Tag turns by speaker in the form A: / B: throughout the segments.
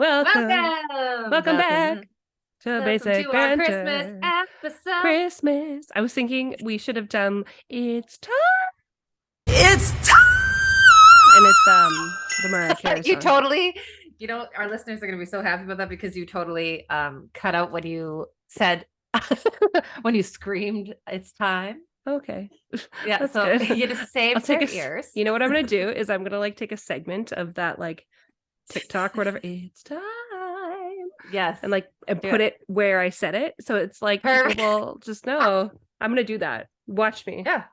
A: Welcome back to
B: Welcome
A: Basic
B: to our
A: Banter.
B: Christmas episode.
A: Christmas. I was thinking we should have done It's Time.
C: It's time.
A: And it's the Mariah Carey
B: You
A: song.
B: totally, our listeners are going to be so happy about that because you totally cut out when you said, when you screamed, it's time.
A: Okay.
B: Yeah,
A: That's
B: so
A: good.
B: you just saved their ears.
A: You know what I'm going to do is I'm going to like take a segment of that like TikTok or whatever. It's time.
B: Yes.
A: And like put it where I said it. So it's like people will just know. I'm going to do that. Watch me.
B: Yeah.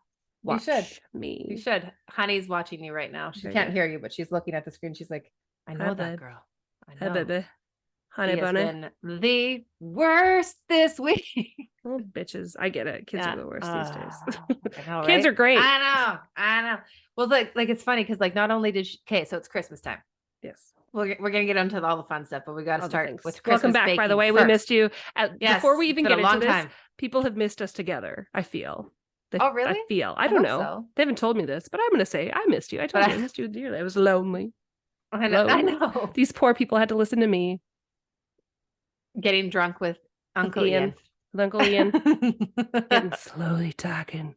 A: Watch
B: you should.
A: me.
B: You should. Honey's watching you right now. She can't hear you, but she's looking at the screen. She's like, I know that girl. I know.
A: Hi, baby. Honey bunny.
B: Has been the worst this week.
A: Oh, bitches. I get it. Kids are the worst these days.
B: I know,
A: Kids are great.
B: I know. Well, like it's funny because like not only did she, okay, so it's Christmas time.
A: Yes.
B: We're gonna get into all the fun stuff, but we got to start with Christmas.
A: Welcome back, by the way.
B: First.
A: We missed you. Before we even get into this,
B: time.
A: People have missed us together, I feel.
B: Oh, really?
A: I don't know.
B: So.
A: They haven't told me this, but I'm going to say I missed you. I told you I missed you dearly. I was lonely.
B: I know.
A: These poor people had to listen to me.
B: Getting drunk with Uncle Ian.
A: With Uncle Ian. Getting slowly talking.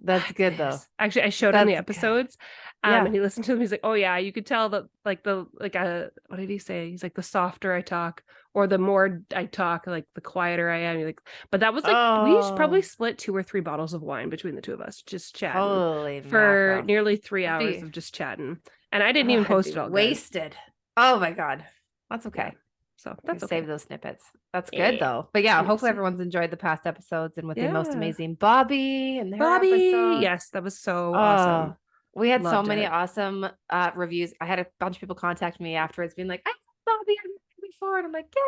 B: That's good though.
A: Actually, I showed him the episodes, and he listened to them. He's like, "Oh yeah, you could tell that like what did he say? He's like, the softer I talk, or the more I talk, like the quieter I am." Like, but that was like we probably split 2 or 3 bottles of wine between the two of us, just chatting for nearly 3 hours of just chatting, and I didn't even post it all.
B: Wasted. Oh my god, that's okay.
A: Yeah. So that's
B: okay. Save those snippets. That's good though. But yeah, hopefully everyone's enjoyed the past episodes and with the most amazing Bobby and their episode.
A: Yes, that was so awesome.
B: We had so many awesome reviews. I had a bunch of people contact me afterwards being like, I love Bobby, I've met before. And I'm like, yeah.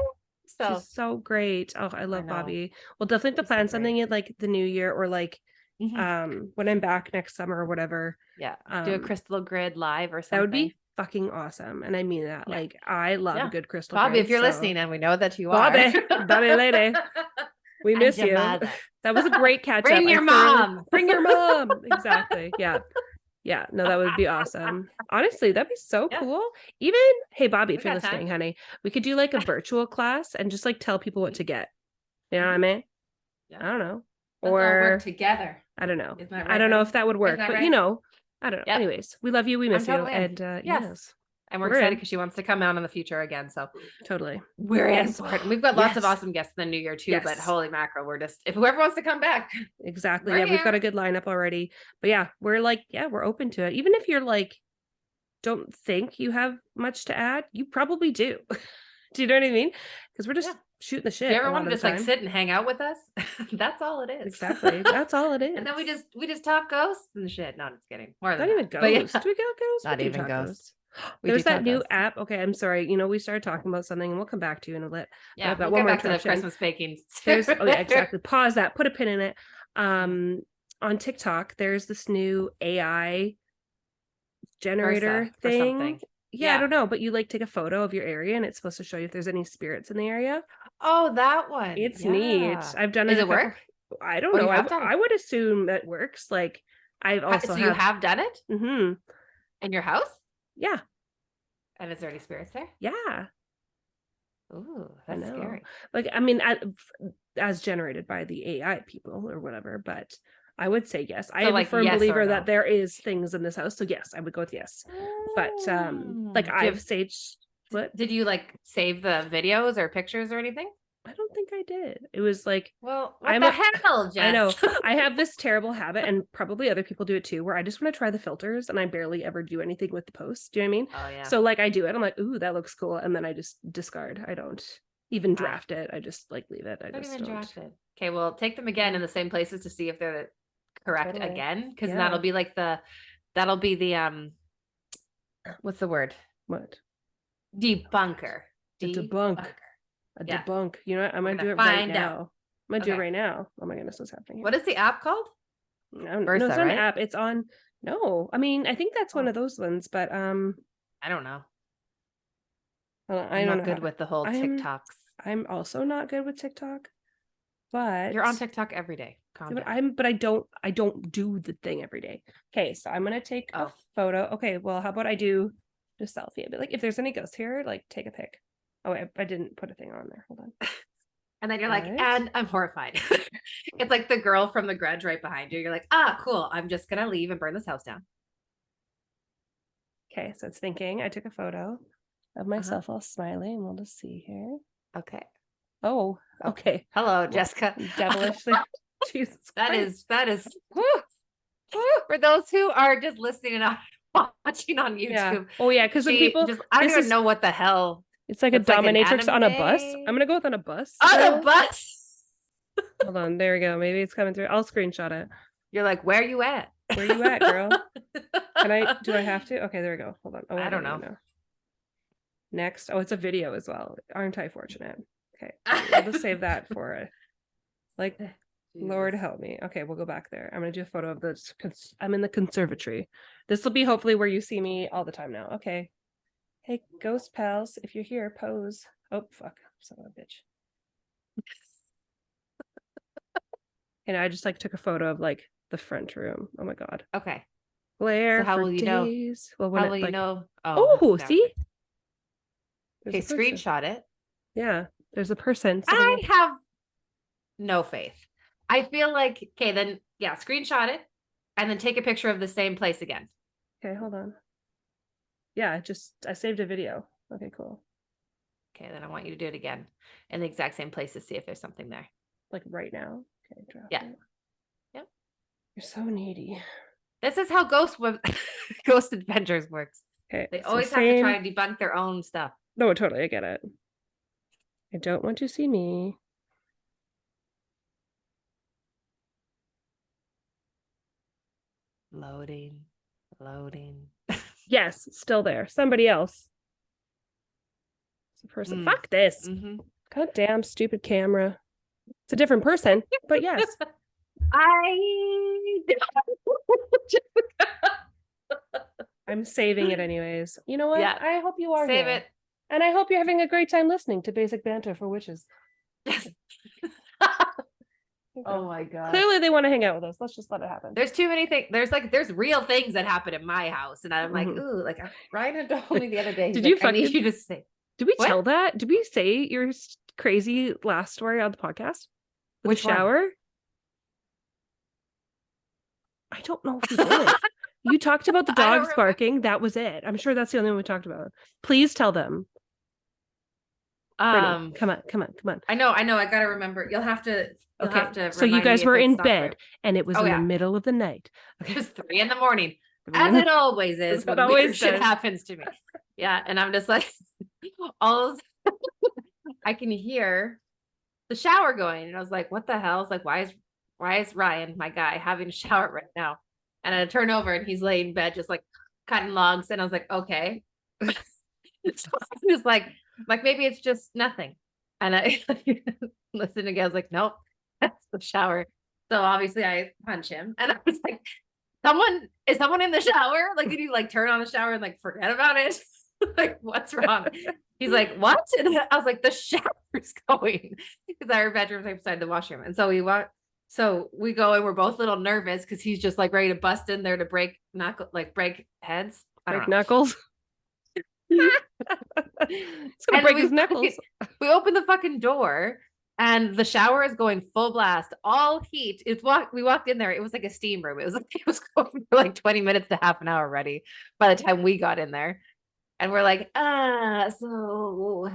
A: So she's so great. Oh, I love Bobby. We'll definitely have to plan something in like the new year or like when I'm back next summer or whatever.
B: Yeah. Do a crystal grid live or something.
A: That would be fucking awesome. And I mean that. Yeah. Like I love a good crystal
B: Bobby,
A: grid,
B: if you're listening, and we know that you
A: are. Bobby lady. We miss you.
B: Mother.
A: That was a great catch up.
B: Bring your mom.
A: Bring your mom. Exactly. Yeah. Yeah. No, that would be awesome. Honestly, that'd be so cool. Even, hey, Bobby, if you're listening, honey, we could do like a virtual class and just like tell people what to get. You know what I mean? Yeah. I don't know.
B: Let's all work together.
A: I don't know.
B: Right,
A: I don't know if that would work, but
B: right?
A: I don't know. Yep. Anyways, we love you. We miss you. And yes.
B: And we're excited because she wants to come out in the future again. So
A: totally.
B: We're in. We've got lots of awesome guests in the new year too, but holy mackerel, we're just, if whoever wants to come back.
A: Exactly. We've got a good lineup already. But yeah, we're like, we're open to it. Even if you're like, don't think you have much to add, you probably do. Do you know what I mean? Because we're just shooting the shit.
B: If you ever want to just like sit and hang out with us, that's all it is.
A: Exactly. That's all it is.
B: And then we just talk ghosts and shit. No, I'm just kidding.
A: Not even ghosts. Do we got ghosts?
B: Not even ghosts.
A: There's that new app. Okay, I'm sorry. We started talking about something, and we'll come back to you in a bit.
B: Yeah, we'll get back to the Christmas baking.
A: There's exactly. Pause that. Put a pin in it. On TikTok, there's this new AI generator thing. Yeah, I don't know, but you like take a photo of your area, and it's supposed to show you if there's any spirits in the area.
B: Oh, that one.
A: It's neat. I've done it.
B: Does it work?
A: I don't know. I would assume that works. Like I've also.
B: So you have done it?
A: Mm-hmm.
B: In your house?
A: Yeah.
B: And is there any spirits there?
A: Yeah.
B: Ooh, that's scary.
A: Like, I mean, as generated by the AI people or whatever, but I would say yes. I am a firm believer that there is things in this house. So yes, I would go with yes. But like I've saged. What?
B: Did you like save the videos or pictures or anything?
A: I don't think I did. It was like,
B: well, what the hell, Jess?
A: I know. I have this terrible habit, and probably other people do it too, where I just want to try the filters, and I barely ever do anything with the post. Do you know what I mean?
B: Oh yeah.
A: So like I do it. I'm like, ooh, that looks cool, and then I just discard. I don't even draft it. I just like leave it. I just don't
B: draft it. Okay, well, take them again in the same places to see if they're correct again, because that'll be the what's the word?
A: What?
B: Debunker.
A: Debunk. Debunk. You know what? I'm gonna do it right now. I'm gonna do it right now. Oh my goodness, what's happening here?
B: What is the app called?
A: No, it's not an app. It's on. No, I mean, I think that's one of those ones, but
B: I don't know.
A: I'm
B: not good with the whole TikToks.
A: I'm also not good with TikTok, but
B: you're on TikTok every day.
A: But I don't do the thing every day. Okay, so I'm gonna take a photo. Okay, well, how about I do just selfie? I'd be like, if there's any ghosts here, like take a pic. Oh, I didn't put a thing on there. Hold on.
B: And then you're
A: Right.
B: like, and I'm horrified. It's like the girl from The Grudge right behind you. You're like, ah, cool. I'm just going to leave and burn this house down.
A: Okay, so it's thinking. I took a photo of myself all smiley, and we'll just see here.
B: Okay.
A: Oh, okay.
B: Hello, Jessica.
A: Devilishly. Jesus Christ.
B: That is for those who are just listening and not watching on YouTube.
A: Yeah. Oh yeah, because when people
B: I don't even know what the hell.
A: It's like a dominatrix on a bus. I'm gonna go with on a bus.
B: On a bus.
A: Hold on, there we go. Maybe it's coming through. I'll screenshot it.
B: You're like, where are you at?
A: Where you at, girl? Do I have to? Okay, there we go. Hold on. Oh,
B: I don't know.
A: Next. Oh, it's a video as well. Aren't I fortunate? Okay. I'll just save that for it. Like, Jesus. Lord help me. Okay, we'll go back there. I'm gonna do a photo of this. I'm in the conservatory. This will be hopefully where you see me all the time now. Okay. Hey, ghost pals, if you're here, pose. Oh, fuck. Son of a bitch. And I just like took a photo of like the front room. Oh my God.
B: Okay.
A: Glare.
B: So how will you know?
A: Well,
B: how will you know?
A: Oh, see?
B: Okay, screenshot it.
A: Yeah, there's a person.
B: I have no faith. I feel like, okay, then yeah, screenshot it and then take a picture of the same place again.
A: Okay, hold on. Yeah, I saved a video. Okay, cool.
B: Okay, then I want you to do it again in the exact same place to see if there's something there.
A: Like right now? Okay, drop
B: yeah.
A: it.
B: Yep.
A: You're so needy.
B: This is how Ghost Adventures works.
A: Okay.
B: They always have to try and debunk their own stuff.
A: No, totally, I get it. I don't want to see me.
B: Loading.
A: Yes, still there. Somebody else. It's a person. Fuck this.
B: Mm-hmm.
A: God damn stupid camera. It's a different person, but yes. I'm saving it anyways. You know what?
B: Yeah.
A: I hope you are.
B: Save it.
A: And I hope you're having a great time listening to Basic Banter for Witches.
B: Oh my God.
A: Clearly they want to hang out with us. Let's just let it happen.
B: There's too many things. There's real things that happen in my house. And I'm like, ooh, like Ryan had told me the other day.
A: Did you
B: I need you to say.
A: Did we tell that? Did we say your crazy last story on the podcast?
B: Which
A: shower?
B: One?
A: I don't know if we did. You talked about the dogs barking. That was it. I'm sure that's the only one we talked about. Please tell them. Brittany, come on.
B: I know. I gotta remember. You'll have to.
A: So you guys were in bed, and it was in the middle of the night.
B: Okay. It was 3 a.m, as it always is. When weird shit happens to me. Yeah, and I'm just like, I can hear the shower going, and I was like, "What the hell?" It's like, why is Ryan, my guy, having a shower right now? And I turn over, and he's laying in bed, just like cutting logs, and I was like, "Okay." So I'm just like maybe it's just nothing. And I listened again. I was like, "Nope, that's the shower." So obviously, I punch him, and I was like, "Is someone in the shower? Like, did you like turn on the shower and like forget about it? Like, what's wrong?" He's like, "What?" And I was like, "The shower's going," because our bedroom's right beside the washroom. And so we go and we're both a little nervous because he's just like ready to bust in there to break heads.
A: Break knuckles. It's gonna break his knuckles.
B: We open the fucking door and the shower is going full blast, all heat. We walked in there. It was like a steam room. It was going for like 20 minutes to half an hour ready by the time we got in there. And we're like, so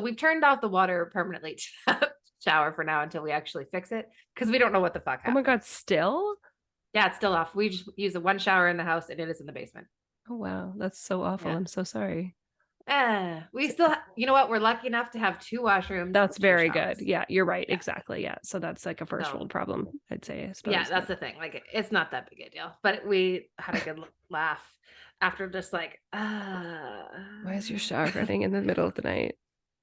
B: we've turned off the water permanently to shower for now until we actually fix it because we don't know what the fuck happened.
A: Oh my God, still?
B: Yeah, it's still off. We just use the one shower in the house and it is in the basement.
A: Oh wow, that's so awful. Yeah. I'm so sorry.
B: We still, you know what? We're lucky enough to have 2 washrooms.
A: That's very good. Yeah, you're right. Yeah. Exactly. Yeah. So that's like a first world problem, I'd say. I suppose.
B: Yeah, that's the thing. Like, it's not that big a deal, but we had a good laugh after just like,
A: why is your shower running in the middle of the night?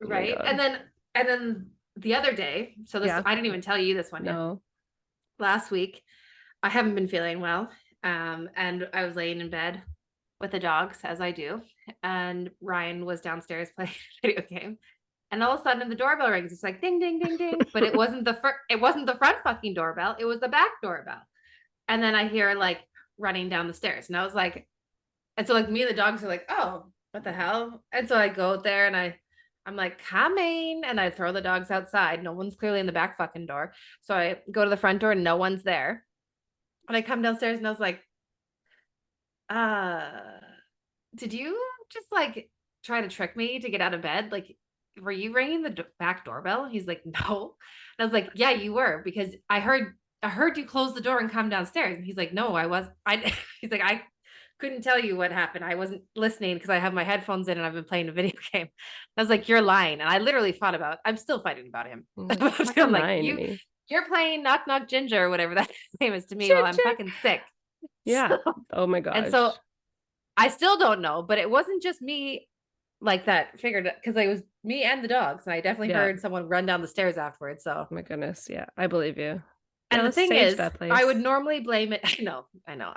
B: Oh right. And then the other day, so this, I didn't even tell you this one yet. Last week, I haven't been feeling well. And I was laying in bed with the dogs, as I do. And Ryan was downstairs playing a video game. And all of a sudden the doorbell rings. It's like ding, ding, ding, ding. But it wasn't the front fucking doorbell. It was the back doorbell. And then I hear like running down the stairs. And I was like, and so like me and the dogs are like, oh, what the hell? And so I go there and I I'm like, coming. And I throw the dogs outside. No one's clearly in the back fucking door. So I go to the front door and no one's there. And I come downstairs and I was like, did you just like try to trick me to get out of bed? Like, were you ringing the back doorbell? He's like, no. And I was like, yeah, you were, because I heard you close the door and come downstairs. And he's like, no, he's like, I couldn't tell you what happened. I wasn't listening because I have my headphones in and I've been playing a video game. I was like, you're lying. And I literally I'm still fighting about him. I'm like, you're playing Knock Knock Ginger or whatever that name is to me while I'm fucking sick.
A: Yeah. So, oh my gosh.
B: And so I still don't know, but it wasn't just me like that figured, because it was me and the dogs. And I definitely heard someone run down the stairs afterwards. So
A: oh my goodness. Yeah, I believe you.
B: And the thing is, I would normally blame it. I know.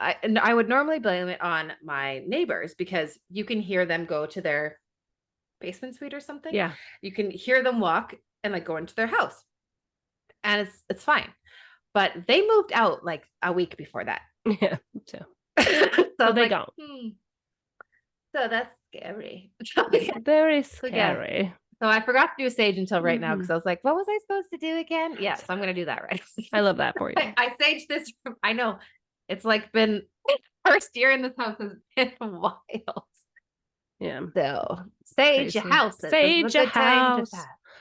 B: I would normally blame it on my neighbors, because you can hear them go to their basement suite or something.
A: Yeah.
B: You can hear them walk and like go into their house. And it's fine. But they moved out like a week before that.
A: Yeah. So they
B: like,
A: don't.
B: So that's scary.
A: Very scary.
B: So I forgot to do a sage until right now, because I was like, what was I supposed to do again? Yeah, so I'm going to do that right.
A: I love that for you.
B: I saged this. I know. It's like been first year in this house has been wild.
A: Yeah.
B: So sage your house.
A: Sage your house.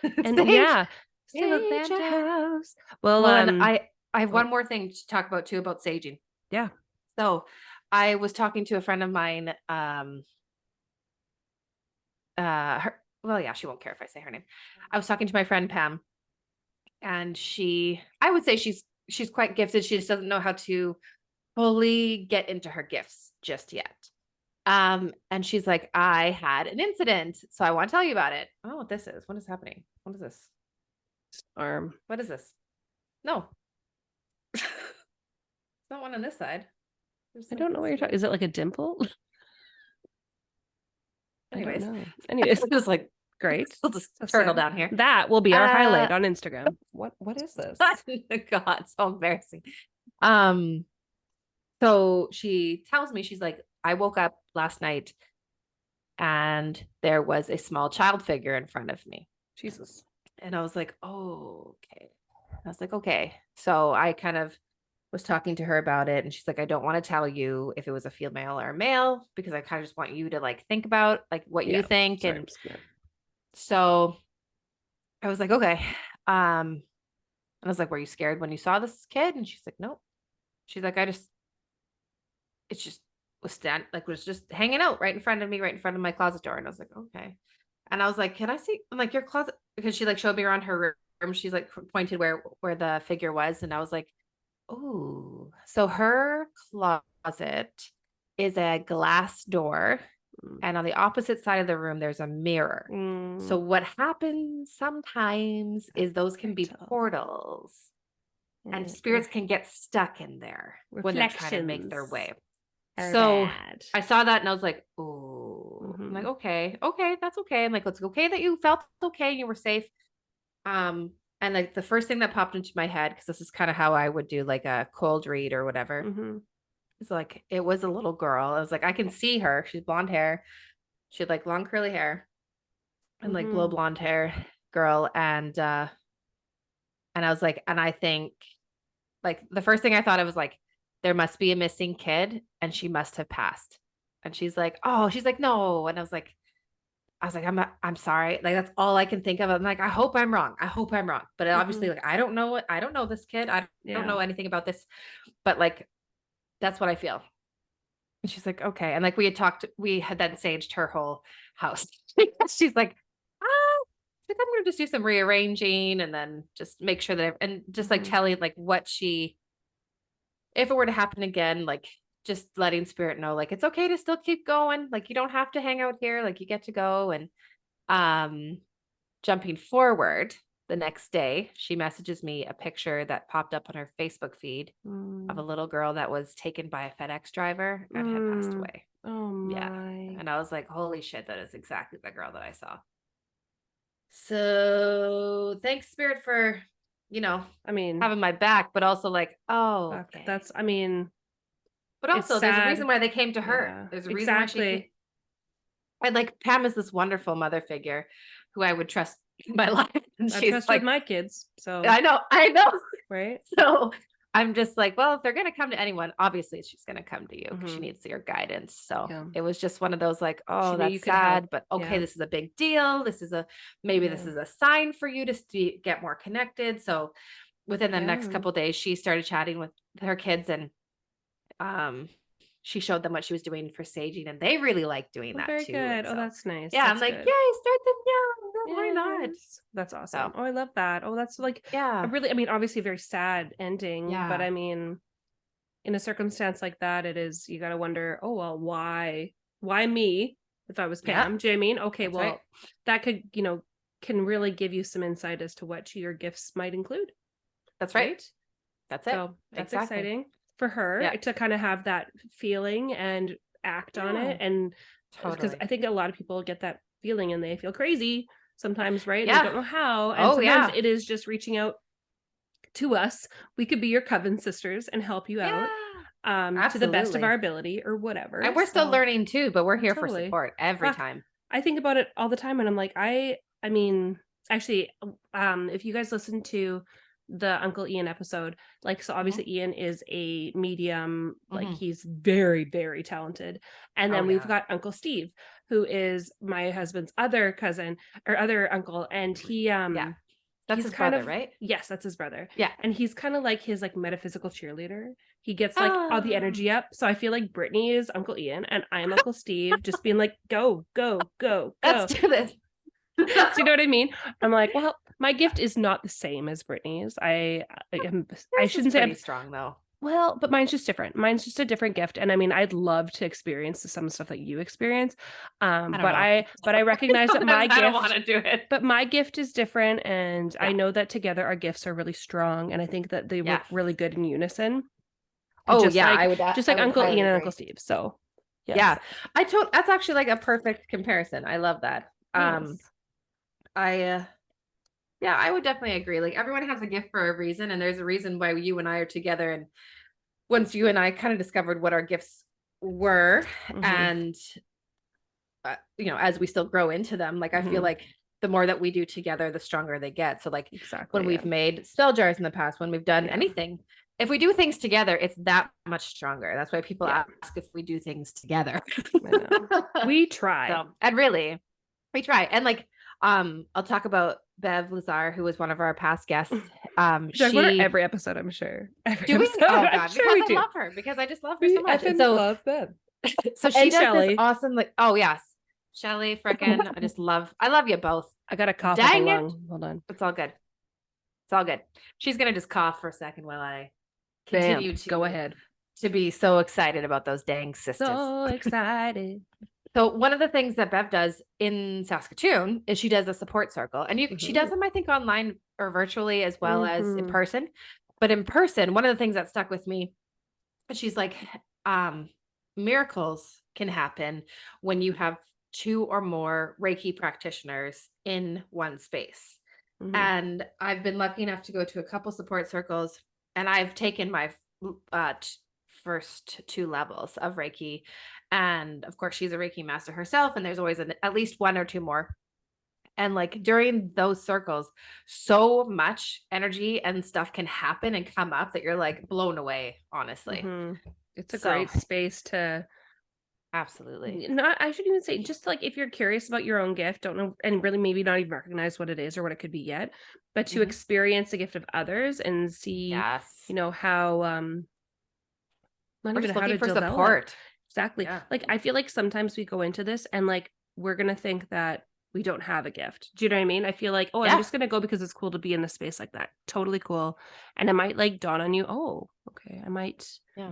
A: And sage your house. Well,
B: I have one more thing to talk about too, about saging.
A: Yeah.
B: So I was talking to a friend of mine. Well, yeah, she won't care if I say her name. I was talking to my friend Pam, and I would say she's quite gifted. She just doesn't know how to fully get into her gifts just yet. And she's like, I had an incident, so I want to tell you about it. I don't know what this is. What is happening? What is this?
A: Arm.
B: What is this? No. It's not one on this side.
A: I don't know what you're talking. Is it like a dimple?
B: Anyways.
A: I don't know. Anyways,
B: it was like great. We'll just turtle down here.
A: That will be our highlight on Instagram. What is this?
B: God, so embarrassing. So she tells me, she's like, I woke up last night and there was a small child figure in front of me.
A: Jesus.
B: And I was like, oh, okay. I was like, okay. So I kind of was talking to her about it, and she's like, I don't want to tell you if it was a female or a male, because I kind of just want you to like think about like what you think. And so I was like, okay. And I was like, were you scared when you saw this kid? And she's like, nope. She's like, it just was just hanging out right in front of me, right in front of my closet door. And I was like, okay. And I was like, can I see? I'm like, your closet, because she like showed me around her room. She's like pointed where the figure was. And I was like, oh, so her closet is a glass door. And on the opposite side of the room, there's a mirror. So what happens sometimes is those can be portals, and spirits can get stuck in there when they're trying to make their way. So I saw that and I was like, oh, I'm like, okay, that's okay. I'm like, it's okay that you felt okay and you were safe. And like the first thing that popped into my head, because this is kind of how I would do like a cold read or whatever. It's like, it was a little girl. I was like, I can see her. She's blonde hair. She had like long curly hair and like blow blonde hair girl. And I was like, and I think like the first thing I thought of was like, there must be a missing kid and she must have passed. And she's like, no. And I was like, I'm sorry. Like, that's all I can think of. I'm like, I hope I'm wrong. But obviously like, I don't know this kid. I don't know anything about this, but like, that's what I feel. And she's like, okay. And like, we had then saged her whole house. She's like, I'm going to just do some rearranging and then just make sure that, and just like telling like if it were to happen again, like just letting spirit know, like, it's okay to still keep going. Like, you don't have to hang out here. Like, you get to go. And jumping forward, the next day, she messages me a picture that popped up on her Facebook feed of a little girl that was taken by a FedEx driver and had passed away.
A: Oh my.
B: Yeah. And I was like, holy shit, that is exactly the girl that I saw. So thanks, Spirit, for, having my back, but also like, oh, okay.
A: That's,
B: but also there's a reason why they came to her.
A: Yeah,
B: there's a reason why she came. And like Pam is this wonderful mother figure, who I would trust in my life. And
A: I
B: she's
A: trust
B: like,
A: with my kids. So
B: I know.
A: right.
B: So I'm just like, well, if they're going to come to anyone, obviously she's going to come to you because she
A: Mhm.
B: needs your guidance. So
A: Yeah.
B: it was just one of those like,
A: She
B: oh,
A: knew you
B: that's
A: could help.
B: sad, but okay,
A: Yeah.
B: this is a big deal. This is maybe this
A: Yeah.
B: is a sign for you to get more connected. So within the next
A: Yeah.
B: couple of days, she started chatting with her kids, and she showed them what she was doing for saging, and they really liked doing
A: Oh,
B: that
A: very
B: too.
A: good.
B: And
A: Oh,
B: so
A: that's nice.
B: yeah, I'm
A: That's
B: like,
A: good.
B: yay, start them young. Why not?
A: Yes. That's awesome.
B: So
A: Oh, I love that. Oh, that's like a
B: yeah,
A: really, I mean, obviously a very sad ending, but
B: Yeah.
A: I mean, in a circumstance like that, it is, you got to wonder, oh, well, why me? If I was
B: Yeah.
A: Pam, do you know what I mean? Okay,
B: That's
A: well,
B: right.
A: that could, can really give you some insight as to what your gifts might include.
B: That's right. That's it.
A: So that's
B: Exactly.
A: exciting for her
B: Yeah.
A: to kind of have that feeling and act on it. And because
B: Totally.
A: I think a lot of people get that feeling and they feel crazy sometimes, right? And
B: Yeah.
A: they don't know how. And
B: Oh,
A: sometimes
B: yeah.
A: it is just reaching out to us. We could be your coven sisters and help you out to the best of
B: Absolutely.
A: our ability or whatever.
B: And we're still
A: So,
B: learning too, but we're here for
A: totally.
B: support every
A: Fuck.
B: time.
A: I think about it all the time, and I'm like, I mean, actually, if you guys listen to the Uncle Ian episode, like, so obviously Ian is a medium, like
B: Mhm.
A: he's very, very talented. And then
B: Oh,
A: we've
B: yeah.
A: got Uncle Steve, who is my husband's other cousin or other uncle, and he
B: Yeah. That's
A: he's
B: his
A: kind
B: brother,
A: of
B: right?
A: yes, that's his brother.
B: Yeah.
A: And he's kind of like his like metaphysical cheerleader. He gets like all the energy up. So I feel like Brittany is Uncle Ian and I'm Uncle Steve, just being like, go, go, go, go.
B: Let's do this.
A: Do you know what I mean? I'm like, well, my gift is not the same as Brittany's. I shouldn't say
B: pretty
A: I'm
B: strong though.
A: well, but mine's just different. Mine's just a different gift. And I mean, I'd love to experience some stuff that you experience. But I recognize that my gift,
B: I don't want to do it.
A: but my gift is different. And I
B: Yeah.
A: know that together our gifts are really strong. And I think that they work really good in unison.
B: Oh,
A: just
B: yeah.
A: like,
B: I would
A: just like
B: I would
A: Uncle
B: highly
A: Ian and
B: agree.
A: Uncle Steve. So yes.
B: Yeah, that's actually like a perfect comparison. I love that.
A: Yes.
B: I would definitely agree. Like everyone has a gift for a reason, and there's a reason why you and I are together. And once you and I kind of discovered what our gifts were,
A: Mhm.
B: and as we still grow into them, like I feel
A: Mhm.
B: like the more that we do together, the stronger they get. So like
A: Exactly.
B: when we've made spell jars in the past, when we've done anything, if we do things together, it's that much stronger. That's why people ask if we do things together.
A: I know. We try.
B: So, and really, we try. And like, I'll talk about Bev Lazar, who was one of our past guests.
A: She every episode, I'm sure.
B: Do we?
A: Episode,
B: Oh
A: I'm
B: God,
A: sure
B: because
A: we
B: I love her. Because I just love her
A: We
B: so much.
A: effing
B: And so
A: love Bev.
B: So she
A: And
B: does
A: Shelley.
B: this awesome, like, oh yes, Shelley, frickin', I love you both.
A: I got a cough.
B: Dang it.
A: Hold on.
B: It's all good. It's all good. She's gonna just cough for a second while I continue to
A: go ahead.
B: To be so excited about those dang sisters.
A: So excited.
B: So one of the things that Bev does in Saskatoon is she does a support circle, and she does them, I think, online or virtually as well as in person. But in person, one of the things that stuck with me, she's like, miracles can happen when you have 2 or more Reiki practitioners in one space. And I've been lucky enough to go to a couple support circles, and I've taken my first 2 levels of Reiki. And of course, she's a Reiki master herself, and there's always at least 1 or 2 more. And like during those circles, so much energy and stuff can happen and come up that you're like blown away, honestly.
A: It's a great space to
B: absolutely
A: I shouldn't even say, just like if you're curious about your own gift, don't know, and really maybe not even recognize what it is or what it could be yet, but to experience the gift of others and see, how not
B: we're
A: even
B: just
A: how
B: looking
A: to
B: for
A: develop.
B: support.
A: Exactly.
B: Yeah.
A: Like I feel like sometimes we go into this and like we're gonna think that we don't have a gift. Do you know what I mean? I feel like, I'm just gonna go because it's cool to be in a space like that. Totally cool. And it might like dawn on you, oh, okay, I might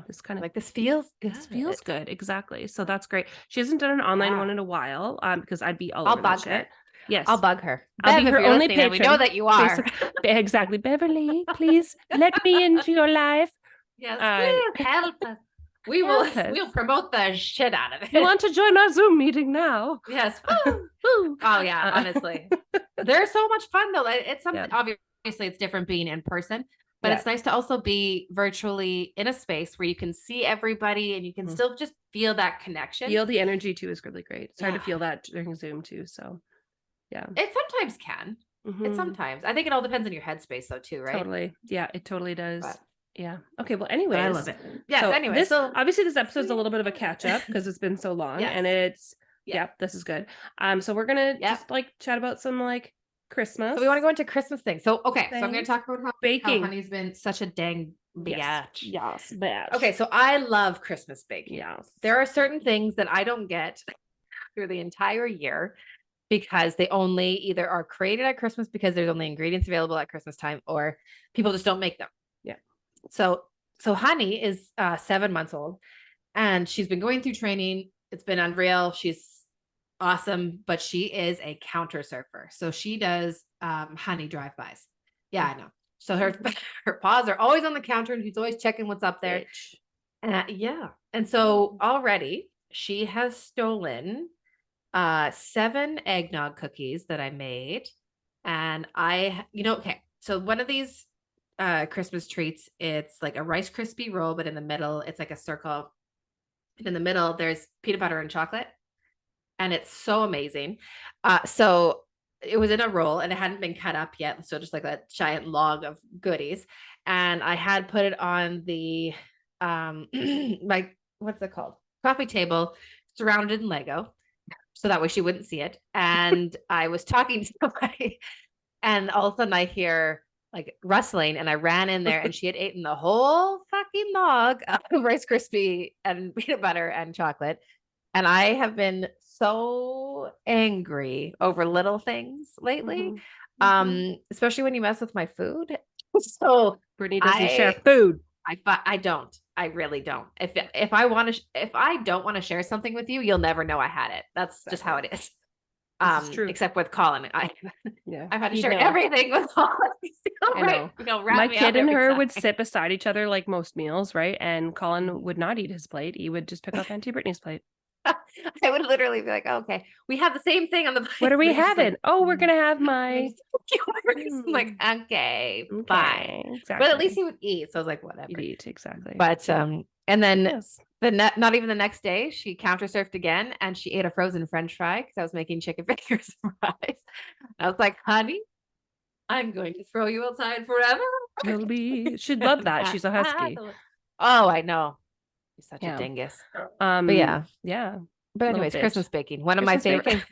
A: this kind of
B: like this feels good.
A: This feels good. Exactly. So that's great. She hasn't done an online one in a while, because I'd be all over that shit. Yes.
B: I'll bug her.
A: I'll be her only patron.
B: We know that you are.
A: Exactly. Beverly, please let me into your life.
B: Yes, help us. We'll promote the shit out of it.
A: You want to join our Zoom meeting now?
B: Yes. Oh yeah, honestly. They're so much fun though. It's something obviously it's different being in person, but it's nice to also be virtually in a space where you can see everybody and you can still just feel that connection.
A: Feel the energy too is really great. It's hard to feel that during Zoom too. So Yeah.
B: It sometimes can. It sometimes. I think it all depends on your headspace though too, right?
A: Totally. Yeah, it totally does.
B: But,
A: yeah. Okay. Well, anyways.
B: I love it. Yes.
A: So
B: anyway, so
A: obviously this episode's a little bit of a catch up because it's been so long, and it's this is good. So we're gonna just like chat about some like Christmas.
B: So we want to go into Christmas things. So okay, so I'm gonna talk about how
A: baking.
B: Honey's been such a dang bitch.
A: Yes, bitch.
B: Okay, so I love Christmas baking.
A: Yes.
B: There are certain things that I don't get through the entire year because they only either are created at Christmas because there's only ingredients available at Christmas time, or people just don't make them.
A: Yeah.
B: So Honey is 7 months old, and she's been going through training. It's been unreal. She's awesome, but she is a counter surfer. So she does honey drive-bys. Yeah, I know. So her paws are always on the counter, and she's always checking what's up there. Yeah. And so already she has stolen 7 eggnog cookies that I made. And okay. So one of these Christmas treats, it's like a Rice Krispie roll, but in the middle, it's like a circle. And in the middle, there's peanut butter and chocolate. And it's so amazing. So it was in a roll and it hadn't been cut up yet. So just like a giant log of goodies. And I had put it on the, like, what's it called? Coffee table, surrounded in Lego. So that way she wouldn't see it. And I was talking to somebody, and all of a sudden I hear like rustling, and I ran in there, and she had eaten the whole fucking log of Rice Krispie and peanut butter and chocolate. And I have been so angry over little things lately, especially when you mess with my food. So
A: Brittany doesn't share food.
B: I don't. I really don't. If I don't want to share something with you, you'll never know I had it. That's just how it is.
A: This is true.
B: Except with Colin, I've had to share
A: know.
B: everything with Colin.
A: I know. My kid and her would sit beside each other like most meals, right? And Colin would not eat his plate. He would just pick up Auntie Brittany's plate.
B: I would literally be like, oh, okay, we have the same thing on the plate.
A: What are we having? Like, we're going to have my...
B: I'm like, okay, fine. Exactly. But at least he would eat. So I was like, whatever.
A: He'd eat, exactly.
B: But, and then not even the next day, she counter surfed again, and she ate a frozen French fry because I was making chicken fingers and fries. I was like, honey, I'm going to throw you outside forever.
A: She'd love that. She's a husky.
B: Oh, I know. He's such a dingus. But yeah. But anyways, Christmas baking. One of my favorite.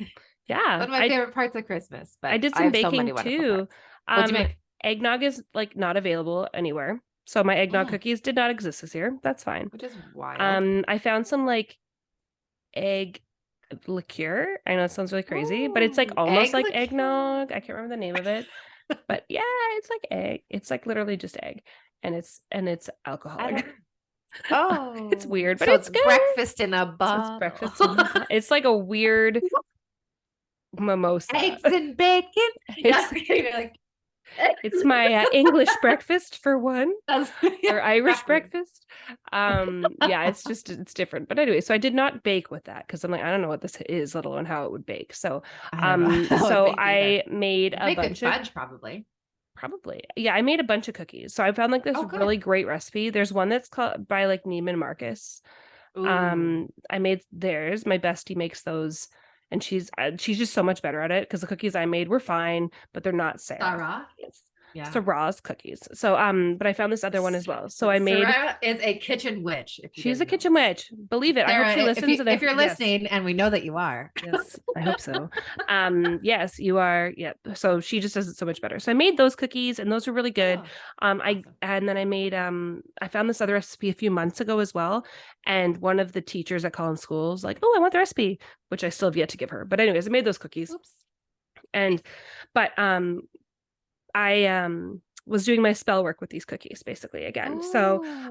A: Yeah.
B: One of my favorite parts of Christmas. But
A: I did some baking too.
B: What'd you make?
A: Eggnog is like not available anywhere. So my eggnog cookies did not exist this year. That's fine.
B: Which is wild.
A: I found some like egg liqueur. I know it sounds really crazy, but it's like almost like eggnog. I can't remember the name of it. But yeah, it's like egg. It's like literally just egg. And it's alcoholic.
B: Oh,
A: it's weird, but
B: so
A: it's good.
B: Breakfast in a bottle.
A: So it's breakfast. It's like a weird mimosa.
B: Eggs and bacon.
A: It's my English breakfast for one, or Irish breakfast. It's different. But anyway, so I did not bake with that because I'm like, I don't know what this is, let alone how it would bake. So, I made a bunch of
B: fudge, probably.
A: Yeah, I made a bunch of cookies. So I found like this really great recipe. There's one that's called by like Neiman Marcus. I made theirs. My bestie makes those, and she's just so much better at it because the cookies I made were fine, but they're not Sarah. Sarah's cookies. So but I found this other one as well. So I made.
B: Sarah is a kitchen witch.
A: She's a kitchen witch. Believe it.
B: Sarah,
A: I hope she listens to this.
B: If you're listening, and we know that you are.
A: Yes, I hope so. Yes, you are. Yeah. So she just does it so much better. So I made those cookies, and those were really good. Awesome. I made I found this other recipe a few months ago as well. And one of the teachers at Collins School was like, "Oh, I want the recipe," which I still have yet to give her. But anyways, I made those cookies. Oops. I was doing my spell work with these cookies basically again.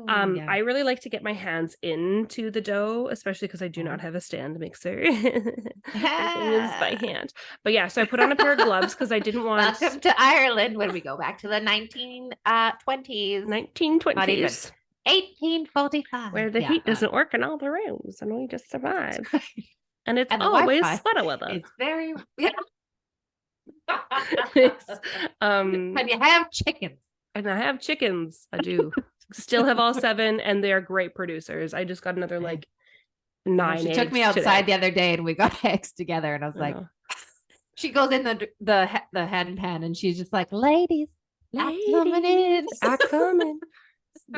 A: I really like to get my hands into the dough, especially because I do not have a stand mixer. Everything is by hand. But yeah, so I put on a pair of gloves because I didn't want.
B: Welcome to Ireland when we go back to the 1920s.
A: 1920s.
B: 1845.
A: Where the heat doesn't work in all the rooms and we just survive. And it's always sweater weather.
B: It's very... And you have chickens.
A: And I have chickens. I do. Still have all 7, and they are great producers. I just got another like 9 eggs.
B: She took me outside the other day and we got eggs together, and I was like, She goes in the hand in hand, and she's just like, ladies, I'm coming in.
A: I'm coming.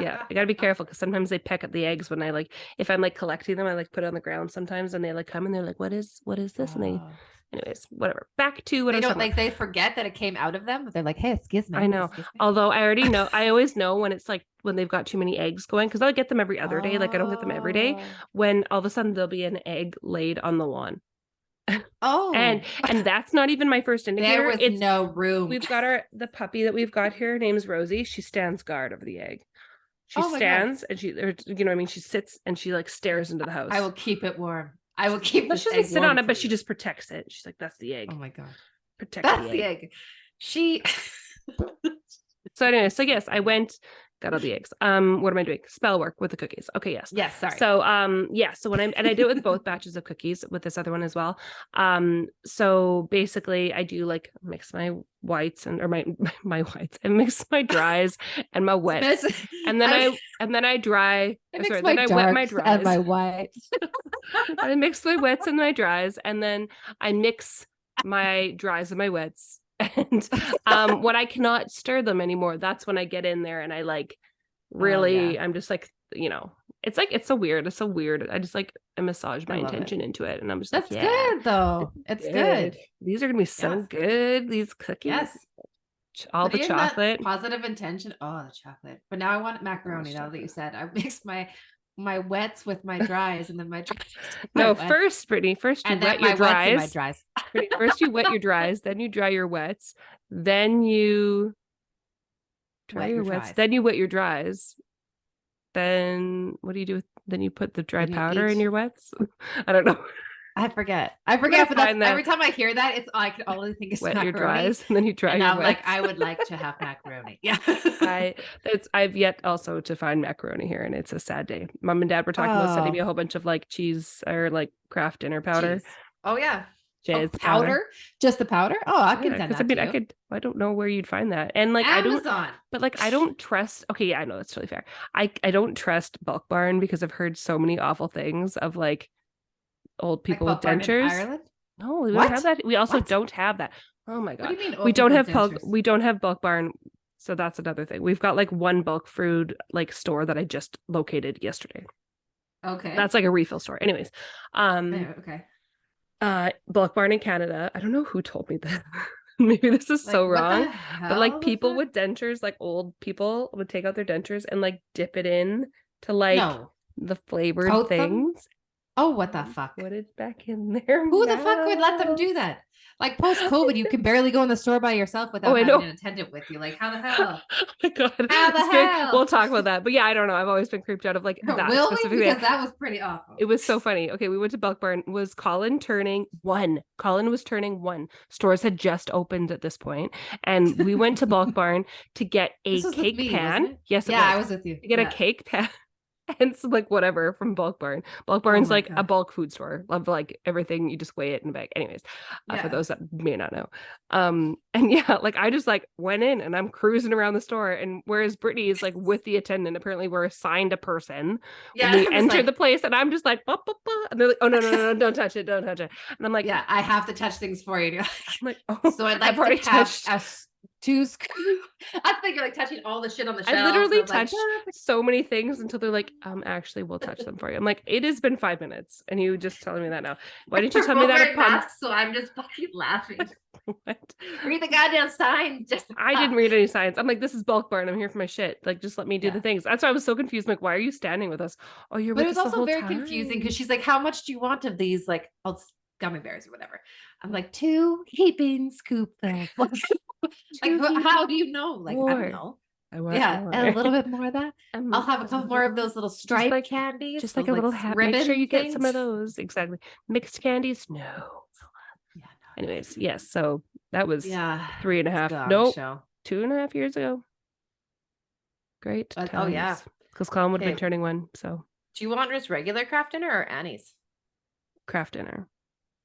A: Yeah, I gotta be careful because sometimes they peck at the eggs when I like, if I'm like collecting them, I like put it on the ground sometimes, and they like come and they're like, what is this? And they, anyways, whatever. Back to what
B: They
A: I was
B: don't
A: talking
B: like
A: about.
B: they forget that it came out of them, but they're like, hey, excuse me.
A: I know.
B: Excuse me.
A: Although I already know, I always know when it's like when they've got too many eggs going, because I'll get them every other day. Like I don't get them every day. When all of a sudden there'll be an egg laid on the lawn.
B: Oh,
A: and that's not even my first indicator.
B: there was
A: It's
B: no room.
A: we've got the puppy that we've got here. Her name's Rosie. She stands guard over the egg. She
B: Oh my God.
A: stands and she, or, you know what I mean? She sits and she like stares into the house.
B: I will keep it warm. I will keep
A: But
B: this
A: she
B: egg
A: doesn't sit
B: warm
A: on it,
B: for
A: but she
B: you.
A: just protects it. She's like, that's the egg.
B: Oh my God.
A: Protect
B: That's
A: the
B: the
A: egg.
B: egg. She
A: So anyway, so yes, I went, got all the eggs. What am I doing? Spell work with the cookies. Okay, yes.
B: Yes, sorry.
A: So yeah, so when I do it with both batches of cookies with this other one as well. So basically I do like mix my whites and or my whites and mix my dries and my wets. And then I dry. Sorry, then I wet my dries.
B: And my whites.
A: I mix my wets and my dries, and then I mix my dries and my wets. And when I cannot stir them anymore, that's when I get in there and I like really, I'm just like, you know, it's so weird. I just like I massage my intention into it, and I'm just
B: that's
A: like, yeah,
B: good though. It's good.
A: These are gonna be so good. These cookies.
B: Yes.
A: All the chocolate.
B: Positive intention. Oh, the chocolate. But now I want macaroni now that you said. I mixed my wets with my dries, and then my dries.
A: No, first, Brittany, first you wet your dries. Brittany, first you wet your dries, then you dry your wets, then you dry your wets, then you wet your dries. Then what do you do? Then you put the dry powder in your wets. I don't know.
B: I forget. But every time I hear that, it's I can only think it's
A: wet
B: macaroni.
A: Your dries, and then you dry your
B: I'm
A: wets.
B: like, I would like to have macaroni. Yeah.
A: I've yet also to find macaroni here, and it's a sad day. Mom and Dad were talking about sending me a whole bunch of like cheese or like Kraft dinner powder.
B: Cheese. Oh yeah.
A: Cheese
B: powder? Just the powder? Oh, I can send that.
A: I mean, I don't know where you'd find that. And like
B: Amazon.
A: I don't trust. Okay, yeah, I know that's totally fair. I don't trust Bulk Barn because I've heard so many awful things of like old people with dentures.
B: In Ireland?
A: No, we don't have that. We also don't have that. Oh my God.
B: What do you mean?
A: We don't have Bulk Barn. So that's another thing. We've got like one bulk food like store that I just located yesterday.
B: Okay.
A: That's like a refill store. Anyways.
B: Okay.
A: Bulk Barn in Canada. I don't know who told me this. Maybe this is so wrong. But like people with dentures, like old people would take out their dentures and like dip it in to like the flavored things.
B: Oh, what the fuck?
A: Put it back in there.
B: Who the fuck would let them do that? Like post-COVID, you can barely go in the store by yourself without having an attendant with you. Like, how the hell?
A: Oh my God.
B: How the hell?
A: We'll talk about that. But yeah, I don't know. I've always been creeped out of like that specifically.
B: Because that was pretty awful.
A: It was so funny. Okay, we went to Bulk Barn. Was Colin turning 1? Colin was turning 1. Stores had just opened at this point. And we went to Bulk Barn to get a cake pan. Yes,
B: I was with you.
A: To get a cake pan. And so like whatever from Bulk Barn. Bulk Barn's like a bulk food store. Love like everything. You just weigh it in a bag. Anyways, for those that may not know. And yeah, like I just like went in and I'm cruising around the store. And whereas Brittany is like with the attendant, apparently we're assigned a person. Yeah, when we enter the place, and I'm just like, bah, bah, bah. And they're like, oh no, don't touch it, And I'm like,
B: yeah, I have to touch things for you.
A: I'm like, oh,
B: so I'd like I've already touched. I think you're like touching all the shit on the shelf.
A: I literally touched so many things until they're like, actually, we'll touch them for you. I'm like, it has been 5 minutes, and you just telling me that now. Why didn't you tell me that upon?
B: So I'm just fucking laughing.
A: What?
B: Read the goddamn signs.
A: I didn't read any signs. I'm like, this is Bulk Barn. I'm here for my shit. Like, just let me do the things. That's why I was so confused. I'm like, why are you standing with us? Oh, you're. But
B: it was also very confusing because she's like, how much do you want of these? Like, gummy bears or whatever. I'm like, 2 heaping scoopfuls. Like, how do you know? Like,
A: more.
B: I don't know.
A: More.
B: And a little bit more of that. I'll have a couple more of those little stripe candies.
A: Just like a little hat. Make sure you get some of those. Exactly. Mixed candies? No. Yeah, no. Anyways, yes. So that was 3.5. Nope. 2.5 years ago. Great.
B: Oh yeah.
A: Because Colin would have been turning 1. So.
B: Do you want just regular Kraft dinner or Annie's?
A: Kraft dinner.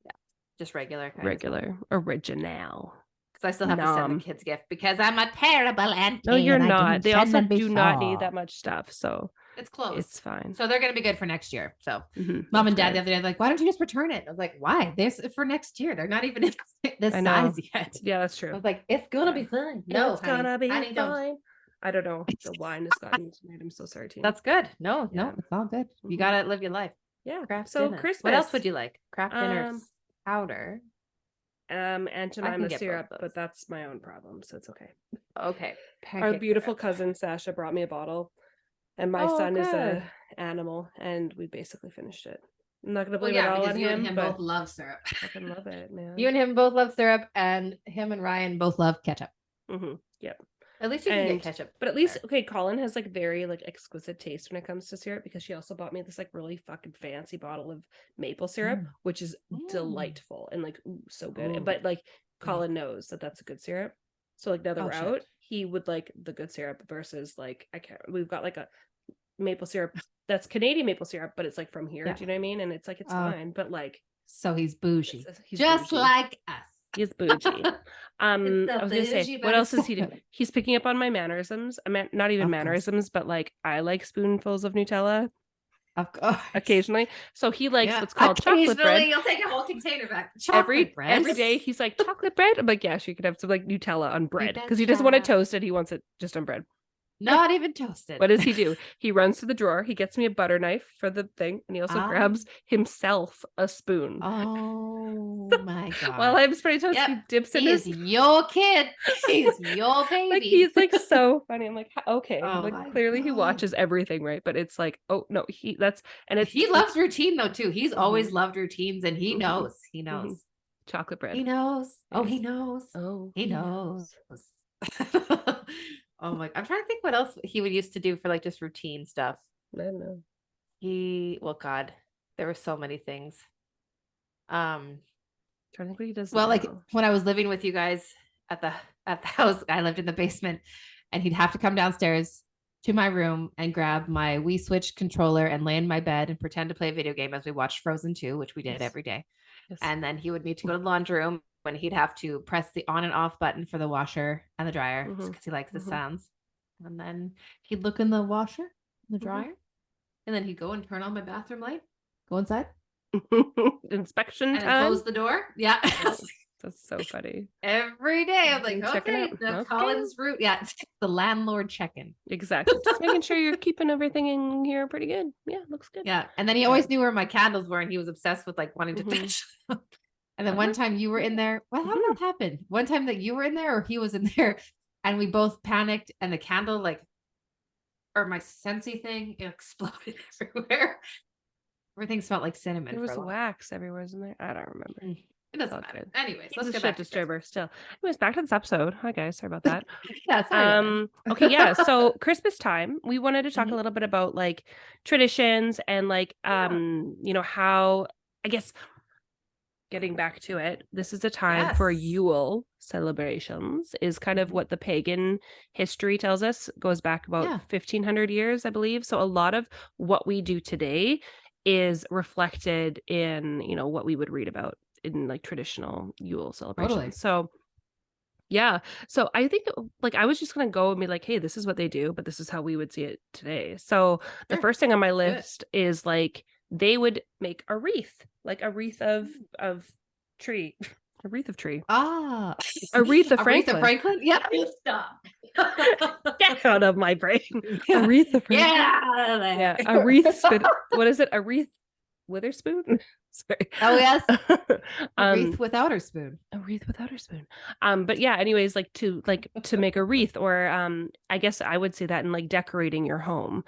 B: Yeah. Just regular.
A: Regular. Original.
B: So I still have to send the kids gift because I'm a terrible auntie.
A: No, you're
B: and
A: not. They also do not need
B: before.
A: that much stuff. So
B: It's close.
A: it's fine.
B: So they're going to be good for next year. So
A: Mhm,
B: mom and
A: that's
B: dad
A: good.
B: the other day, like, why don't you just return it? I was like, why? This is for next year. They're not even in this
A: I know.
B: size yet.
A: Yeah, that's
B: I
A: true.
B: was like, it's going to be fine. No,
A: it's gonna be
B: honey,
A: fine. I don't know. The wine has gotten tonight. I'm so sorry, team.
B: That's good. No,
A: Yeah.
B: it's all good. You
A: Mhm.
B: got to live your life.
A: Yeah.
B: Craft
A: So
B: dinner.
A: Christmas.
B: What else would you like? Craft dinner
A: Um,
B: powder.
A: Aunt
B: I can
A: Jemima
B: get both
A: syrup,
B: those.
A: but that's my own problem, so it's okay.
B: Okay.
A: Our
B: Pancake
A: beautiful
B: syrup.
A: cousin Sasha brought me a bottle, and my
B: Oh,
A: son is
B: good.
A: a animal, and we basically finished it. I'm not gonna
B: Well,
A: blame it
B: yeah,
A: all
B: because
A: on
B: you and
A: him,
B: him
A: but
B: both love syrup.
A: I fucking love it, man.
B: You and him both love syrup, and him and Ryan both love ketchup.
A: Yep.
B: At least you can get ketchup.
A: But at least, okay, Colin has like very like exquisite taste when it comes to syrup because she also bought me this like really fucking fancy bottle of maple syrup, which is delightful and like so good.
B: Ooh.
A: But like Colin knows that that's a good syrup. So like now that we're out,
B: shit.
A: he would like the good syrup versus like we've got like a maple syrup that's Canadian maple syrup, but it's like from here.
B: Yeah.
A: Do you know what I mean? And it's like it's fine, but like
B: so he's bougie,
A: he's
B: just
A: bougie.
B: like us.
A: He's bougie. I was gonna say, what else is he doing? He's picking up on my mannerisms. I mean, not even mannerisms, but like I like spoonfuls of Nutella.
B: Of course.
A: Occasionally. So he likes what's called chocolate bread.
B: You'll take a whole container back.
A: Every day he's like, chocolate bread? I'm like, yeah, she could have some like Nutella on bread. Because he doesn't want it toasted. He wants it just on bread.
B: Not even toasted.
A: What does he do? He runs to the drawer. He gets me a butter knife for the thing. And he also grabs himself a spoon.
B: Oh my God.
A: While I'm spreading toast, he dips in his...
B: He is your kid. He's your baby.
A: Like, he's like so funny. I'm like, okay.
B: Oh
A: like clearly he watches everything, right? But it's like, oh no, he loves
B: routine though too. He's always loved routines and he knows. He knows.
A: Chocolate bread.
B: He knows. Oh,
A: Yes.
B: he knows.
A: Oh,
B: He knows. Oh my, I'm trying to think what else he would used to do for like just routine stuff.
A: I don't know.
B: Well, God, there were so many things.
A: Trying to think what he does.
B: Well,
A: now.
B: like when I was living with you guys at the house, I lived in the basement, and he'd have to come downstairs to my room and grab my Wii Switch controller and lay in my bed and pretend to play a video game as we watched Frozen 2, which we did every day. Yes. And then he would need to go to the laundry room when he'd have to press the on and off button for the washer and the dryer because he likes the sounds. And then he'd look in the washer, the dryer, and then he'd go and turn on my bathroom light, go inside.
A: Inspection
B: and
A: time.
B: Close the door. Yeah.
A: That's so funny.
B: Every day I'm like, okay, the Colin's route. Yeah, it's the landlord check-in.
A: Exactly. Just making sure you're keeping everything in here pretty good. Yeah, looks good.
B: Yeah. And then he always knew where my candles were and he was obsessed with like wanting to finish. And then one time you were in there. Well, how did that happen? One time that you were in there or he was in there and we both panicked and the candle or my Scentsy thing exploded everywhere. Everything smelled like cinnamon.
A: There was wax everywhere, wasn't there? I don't remember.
B: It doesn't matter. Anyways, let's
A: get
B: back
A: to disturber still. Anyways, back to this episode. Hi guys, sorry about that.
B: Yeah,
A: okay, yeah. So Christmas time, we wanted to talk a little bit about like traditions and like you know, how I guess getting back to it, this is a time for Yule celebrations is kind of what the pagan history tells us, goes back about 1500 years, I believe. So a lot of what we do today is reflected in, you know, what we would read about in like traditional Yule celebrations. Totally. So yeah. So I think like I was just going to go and be like, hey, this is what they do, but this is how we would see it today. So the first thing on my list is like they would make a wreath, like a wreath of tree. A wreath of tree.
B: Ah.
A: A wreath of Franklin.
B: Wreath of Franklin? Yeah. Stop.
A: Get out of my brain. A wreath of Franklin. Yeah. A wreath. What is it? A wreath Witherspoon? Sorry.
B: Oh yes. A wreath without her spoon.
A: A wreath without her spoon. But yeah, anyways, like to make a wreath, or I guess I would say that in like decorating your home.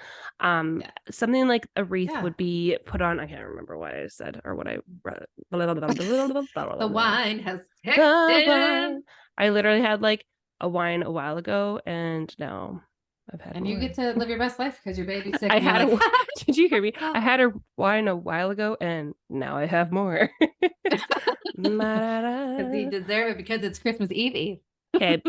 A: Something like a wreath would be put on. I can't remember what I said or what I read.
B: The wine has kicked in.
A: I literally had like a wine a while ago, and now I've had.
B: And
A: more.
B: You get to live your best life because your baby's sick.
A: Did you hear me? I had a wine a while ago, and now I have more.
B: Because you deserve it because it's Christmas Eve.
A: Okay.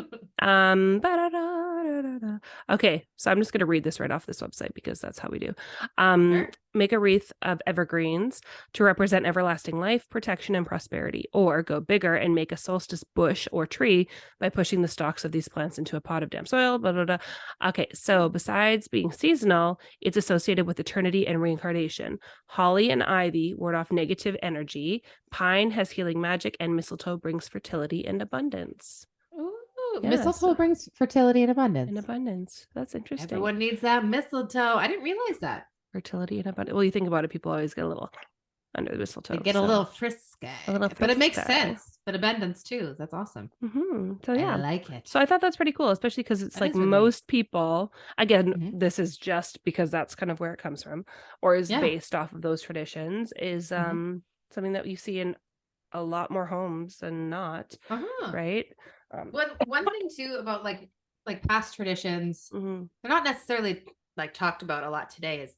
A: Okay, so I'm just going to read this right off this website because that's how we do.
B: Sure.
A: Make a wreath of evergreens to represent everlasting life, protection, and prosperity. Or go bigger and make a solstice bush or tree by pushing the stalks of these plants into a pot of damp soil. Blah, blah, blah. Okay, so besides being seasonal, it's associated with eternity and reincarnation. Holly and ivy ward off negative energy. Pine has healing magic, and mistletoe brings fertility and abundance.
D: Ooh,
A: Yes.
D: mistletoe brings fertility and abundance.
A: In abundance. That's interesting.
B: Everyone needs that mistletoe. I didn't realize that.
A: Fertility and abundance. Well, you think about it, people always get a little under the mistletoe.
B: They get a little frisky. But it makes
D: eh?
A: frisky.
B: sense. But abundance too. That's awesome.
A: So yeah,
B: I like it.
A: so I thought that's pretty cool, especially because it's
B: That
A: like
B: is really
A: most people. Again,
B: Mhm.
A: this is just because that's kind of where it comes from, or is
B: Yeah.
A: based off of those traditions. Is
B: Mhm.
A: something that you see in a lot more homes than not,
B: Uh-huh.
A: right?
B: One thing too about like past traditions,
A: Mhm.
B: they're not necessarily like talked about a lot today. Is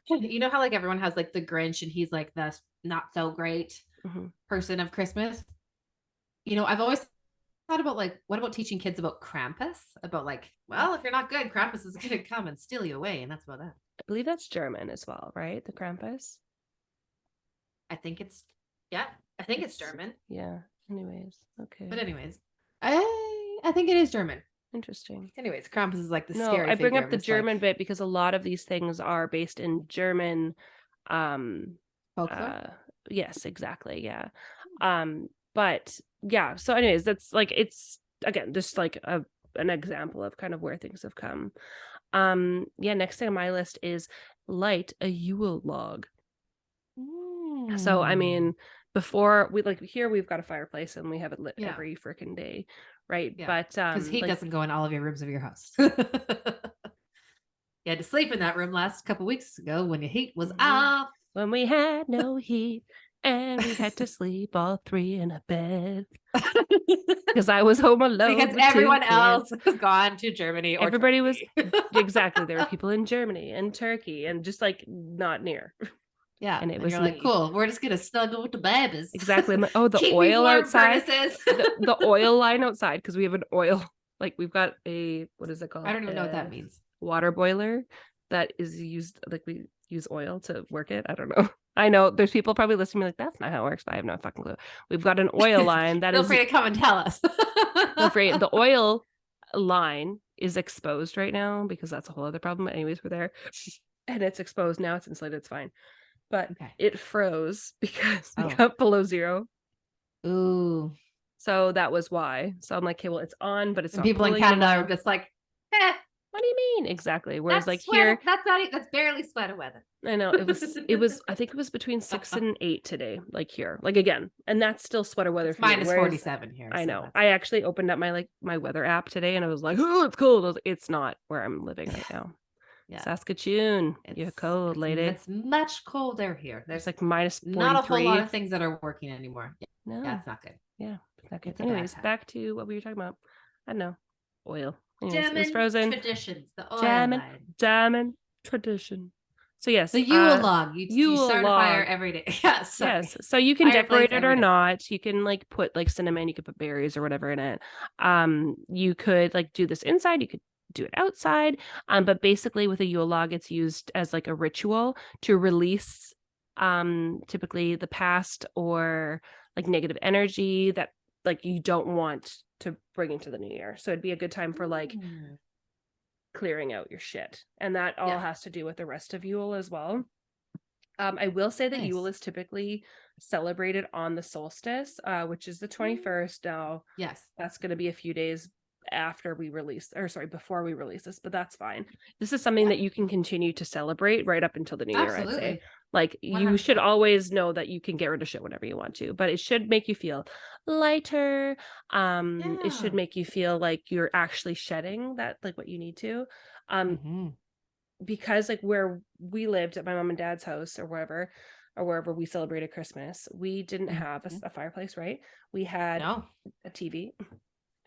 B: you know how like everyone has like the Grinch and he's like the not so great
A: Mhm.
B: person of Christmas. You know, I've always thought about like, what about teaching kids about Krampus? About like, well, if you're not good, Krampus is going to come and steal you away, and that's about that.
A: I believe that's German as well, right? The Krampus.
B: I think it's it's German.
A: Yeah. Anyways, okay.
B: But anyways, I think it is German.
A: Interesting.
B: Anyways, Krampus is like the
A: No,
B: scary.
A: I bring
B: figure
A: up
B: of
A: the
B: just,
A: German
B: like,
A: bit because a lot of these things are based in German.
B: folklore.
A: Yes, exactly. Yeah. But yeah. So, anyways, that's like it's again just like an example of kind of where things have come. Yeah. Next thing on my list is light a Yule log. So, I mean, before we like here, we've got a fireplace and we have it lit
B: Yeah.
A: every freaking day, right?
B: Yeah,
A: But
B: because heat
A: like,
B: doesn't go in all of your rooms of your house. You had to sleep in that room last couple weeks ago when your heat was
A: Mhm.
B: off.
A: when we had no heat and we had to sleep all three in a bed because I was home alone
B: Because
A: with two
B: everyone
A: kids.
B: else has gone to Germany or
A: Everybody was
B: Turkey.
A: exactly. There were people in Germany and Turkey and just like not near.
B: Yeah,
A: and it was
B: you're like,
A: me.
B: cool. We're just gonna snuggle with the babies.
A: Exactly. I'm like, oh, the
B: Keep me
A: oil
B: warm,
A: outside.
B: furnaces.
A: the oil line outside because we have an oil. Like we've got a what is it called?
B: I don't even know what that means.
A: Water boiler that is used. Like we use oil to work it. I don't know. I know there's people probably listening to me like that's not how it works. But I have no fucking clue. We've got an oil line that
B: Feel
A: is.
B: free to come and tell us.
A: Feel free. The oil line is exposed right now because that's a whole other problem. But anyways, we're there, and it's exposed now. It's insulated. It's fine. But
B: Okay.
A: it froze because we
B: Oh.
A: got below zero.
B: Ooh.
A: So that was why. So I'm like, okay, well, it's on, but it's
B: And
A: not
B: people in
A: cooling
B: Canada
A: anymore.
B: are just like,
A: What do you mean? Exactly. Whereas
B: that's
A: like here,
B: that's barely sweater weather.
A: I know it was, I think it was between 6 and 8 today, like here, like again, and that's still sweater weather for me.
B: Minus
A: Whereas
B: 47 here.
A: I
B: so
A: know.
B: that's-
A: I actually opened up my weather app today and I was like, oh, it's cold. I was like, it's not where I'm living right now.
B: Yeah.
A: Saskatchewan, you're cold, lady.
B: It's much colder here.
A: There's
B: There's
A: like minus 43.
B: not a whole lot of things that are working anymore.
A: No.
B: Yeah, it's not good.
A: Yeah, it's not good.
B: It's a bad
A: Anyways,
B: time.
A: back to what we were talking about. I don't know. Oil. Anyways, it was
B: German
A: frozen.
B: traditions. The oil
A: German,
B: line.
A: German tradition. So yes,
B: The Yule log. You
A: Yule
B: start a fire
A: log.
B: every day. Yeah, sorry.
A: Yes. So you can
B: Fireplace
A: decorate it
B: every
A: or
B: day.
A: not. You can like put like cinnamon, you could put berries or whatever in it. You could like do this inside, you could do it outside. But basically with a Yule log, it's used as like a ritual to release typically the past or like negative energy that like you don't want to bring into the new year. So it'd be a good time for like clearing out your shit. And that all has to do with the rest of Yule as well. I will say that Yule is typically celebrated on the solstice, which is the 21st. Now,
B: yes,
A: that's going to be a few days after we release, before we release this, but that's fine. This is something that you can continue to celebrate right up until the new year, I'd say. Like, you should always know that you can get rid of shit whenever you want to, but it should make you feel lighter. It should make you feel like you're actually shedding that, like what you need to. Because like where we lived at my mom and dad's house or wherever we celebrated Christmas, we didn't have a fireplace, right? We had a TV.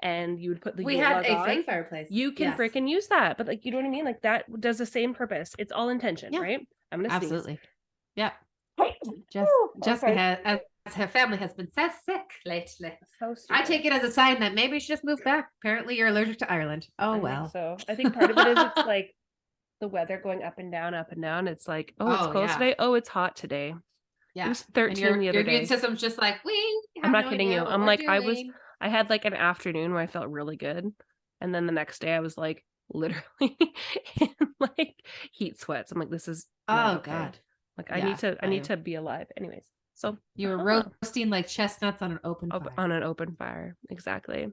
A: And you would put the
B: we
A: Yule
B: had
A: log
B: a
A: on.
B: fake fireplace.
A: You can freaking use that, but like you know what I mean. Like that does the same purpose. It's all intention, right? I'm gonna sneeze.
B: Absolutely. Yeah.
A: Hey.
B: Jessica has her family has been so sick lately.
A: So
B: I take it as a sign that maybe she just moved back. Apparently, you're allergic to Ireland. Oh, well.
A: So I think part of it is it's like the weather going up and down, up and down. It's like, oh, it's cold today. Oh, it's hot today. It
B: Yeah.
A: was 13
B: And
A: the
B: your
A: other
B: immune
A: day.
B: system's just like,
A: I'm not kidding you. I'm like, I had like an afternoon where I felt really good. And then the next day I was like literally in like heat sweats. I'm like, this is not okay.
B: God.
A: Like I need to be alive. Anyways. So
B: you were roasting like chestnuts on an open fire.
A: On an open fire. Exactly.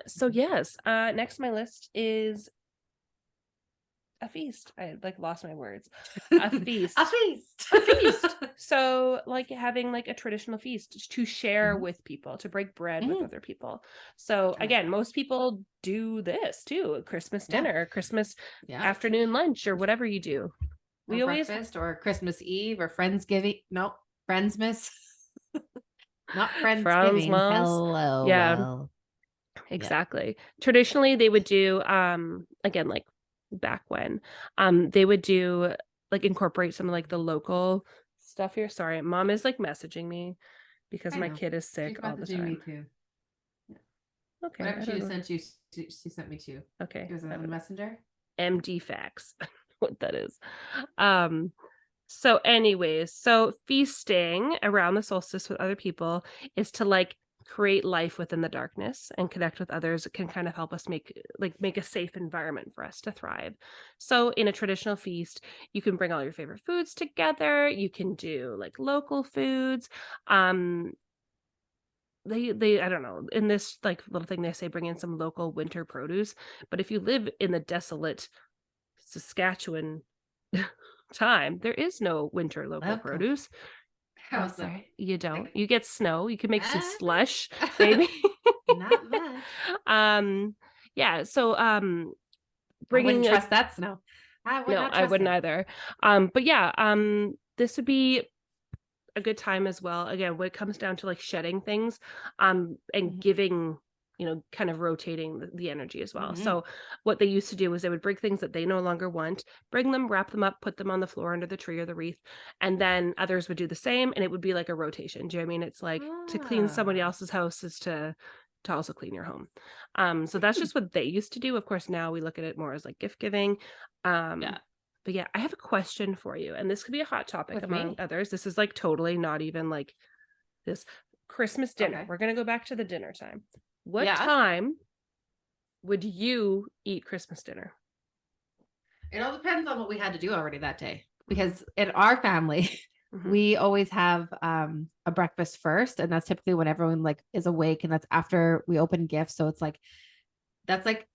A: So yes, next on my list is a feast. I like lost my words. A feast.
B: A feast.
A: A feast. So like having like a traditional feast to share with people, to break bread with other people. So again, most people do this too. A Christmas dinner, Christmas afternoon lunch, or whatever you do.
B: We always breakfast or Christmas Eve or Friendsgiving. No, Friendsmas. Not Friendsgiving. Hello.
A: Yeah.
B: Well.
A: Exactly. Traditionally they would do again, like back when they would do like incorporate some of like the local stuff here. Sorry, mom is like messaging me because my kid is sick all the time.
B: Me too. Yeah. Okay. Whatever she sent you, she sent me too.
A: Okay.
B: It was on the messenger.
A: MD facts. What that is. So anyways, so feasting around the solstice with other people is to like create life within the darkness and connect with others. It can kind of help us make a safe environment for us to thrive. So in a traditional feast, you can bring all your favorite foods together. You can do like local foods. They I don't know, in this like little thing they say bring in some local winter produce, but if you live in the desolate Saskatchewan time, there is no winter local produce. Oh, sorry, you don't. You get snow. You can make some slush, maybe.
B: Not much.
A: Yeah. So,
B: bringing. I wouldn't trust that snow.
A: I wouldn't either. But yeah, this would be a good time as well. Again, when it comes down to like shedding things, and giving, kind of rotating the energy as well. So what they used to do was they would bring things that they no longer want, bring them, wrap them up, put them on the floor under the tree or the wreath, and then others would do the same, and it would be like a rotation. Do you know what I mean? It's like to clean somebody else's house is to also clean your home. So that's just what they used to do. Of course, now we look at it more as like gift giving. But yeah, I have a question for you, and this could be a hot topic among others. This is like totally not even like this Christmas dinner. We're going to go back to the dinner time. What time would you eat Christmas dinner?
B: It all depends on what we had to do already that day. Because in our family, we always have a breakfast first. And that's typically when everyone like is awake. And that's after we open gifts. So it's like, that's like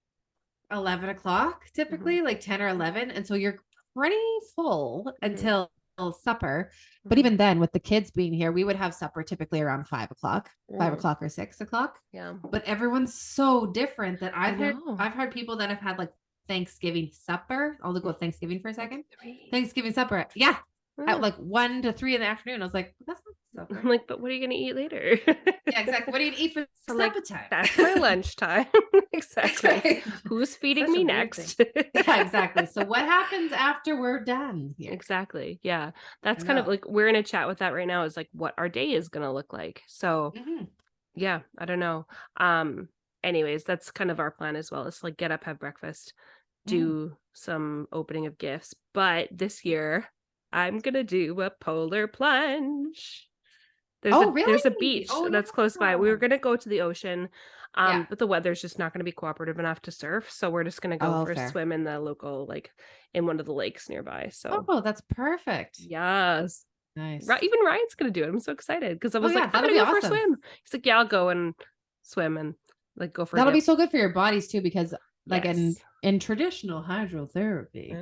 B: 11 o'clock typically, like 10 or 11. And so you're pretty full until supper. But even then, with the kids being here, we would have supper typically around 5 o'clock, 5 o'clock or 6 o'clock.
A: Yeah.
B: But everyone's so different that I've heard people that have had like Thanksgiving supper. I'll go with Thanksgiving for a second. Thanksgiving supper. Yeah. At like 1 to 3 in the afternoon. I was like, that's not supper.
A: I'm like, but what are you going to eat later?
B: Yeah, exactly. What are you going to eat for supper time?
A: That's my lunchtime. Exactly. Right. Who's feeding me next?
B: Yeah, exactly. So what happens after we're done here?
A: Exactly. Yeah. That's kind of like, we're in a chat with that right now, is like what our day is going to look like. So yeah, I don't know. Anyways, that's kind of our plan as well. Is like get up, have breakfast, do some opening of gifts. But this year I'm going to do a polar plunge. There's a beach that's close by. We were going to go to the ocean, but the weather's just not going to be cooperative enough to surf. So we're just going to go for a swim in the local, like in one of the lakes nearby. So
B: that's perfect.
A: Yes.
B: Nice.
A: Even Ryan's going to do it. I'm so excited because I was like, I'm going to go for a swim. He's like, yeah, I'll go and swim and like go for
B: that'll be so good for your bodies too, because like in traditional hydrotherapy,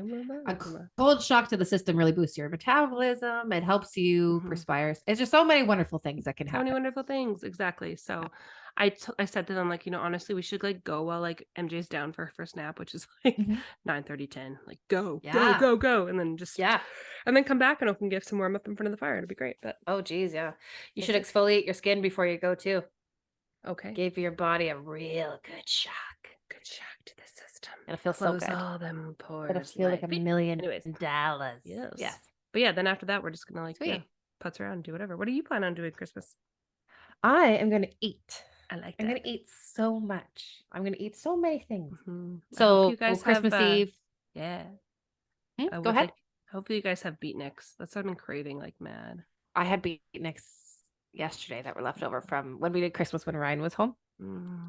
B: a cold shock to the system really boosts your metabolism. It helps you perspire. It's just so many wonderful things that can happen.
A: So many wonderful things. Exactly. So I said to them, like, honestly, we should like go while like MJ's down for her first nap, which is like 9:30, 10, like go. And then just, and then come back and open gifts and warm up in front of the fire. It'd be great. But
B: geez. Yeah. You should exfoliate your skin before you go too.
A: Okay.
B: Give your body a real good shock.
A: Good shock to the system.
B: It'll feel so good.
A: All them pores.
B: It'll feel like $1 million.
A: Anyways.
B: Yes.
A: But yeah, then after that, we're just gonna like putz around, do whatever. What do you plan on doing Christmas?
E: I am going to eat.
A: I like
E: I'm
A: that.
E: going to eat so much. I'm going to eat so many things.
A: Mhm. I hope
E: So
A: you guys
E: Christmas
A: have,
E: Eve.
A: yeah.
E: Go ahead.
A: Hopefully you guys have beatniks. That's what I've been craving like mad.
E: I had beatniks yesterday that were left over from when we did Christmas when Ryan was home.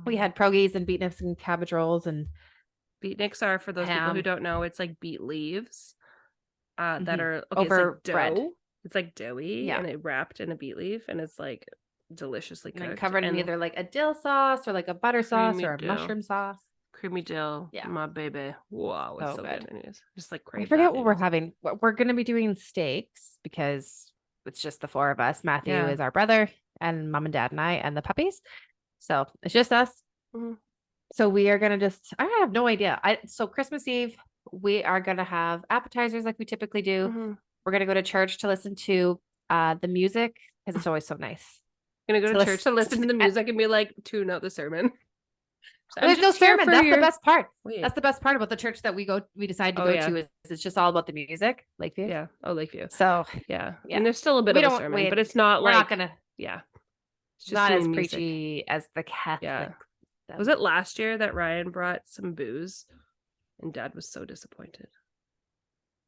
E: We had pierogies and beatniks and cabbage rolls and
A: beatniks are, for those people who
E: ham.
A: don't know, it's like beet leaves that are
E: over
A: it's like
E: bread.
A: dough. It's like doughy
E: Yeah.
A: and it wrapped in a beet leaf and it's like deliciously
E: and then
A: cooked.
E: covered in
A: and
E: either like a dill sauce or like a butter sauce
A: creamy
E: or a
A: dill.
E: mushroom sauce.
A: Creamy dill.
E: Yeah.
A: My baby. Wow, it's
E: So
A: so
E: good.
A: good. Anyways, just like
E: I
A: crave
E: forget
A: that
E: what we're
A: anyways.
E: having. We're going to be doing steaks because it's just the four of us. Matthew
A: Yeah.
E: is our brother and mom and dad and I and the puppies. So it's just us.
A: Mhm.
E: So we are going to I have no idea. So Christmas Eve, we are going to have appetizers like we typically do.
A: Mhm.
E: We're going to go to church to listen to the music because it's always so nice.
A: Gonna go to
E: to
A: church to listen to the music and be like, tune out the sermon. So I'm
E: There's no
A: just here
E: sermon.
A: for
E: That's
A: your-
E: the best part.
A: Wait.
E: That's the best part about the church that we decide to
A: Oh,
E: go
A: yeah.
E: to is it's just all about the music, Lakeview.
A: Yeah. Oh, Lakeview.
E: So
A: Yeah.
E: Yeah.
A: And there's still a bit
E: We
A: of a
E: don't-
A: sermon,
E: we-
A: but it's not
E: we're
A: like
E: not gonna
A: yeah. It's just
E: not as
A: doing music.
E: preachy as the Catholic.
A: Yeah.
E: them.
A: Was it last year that Ryan brought some booze and Dad was so disappointed?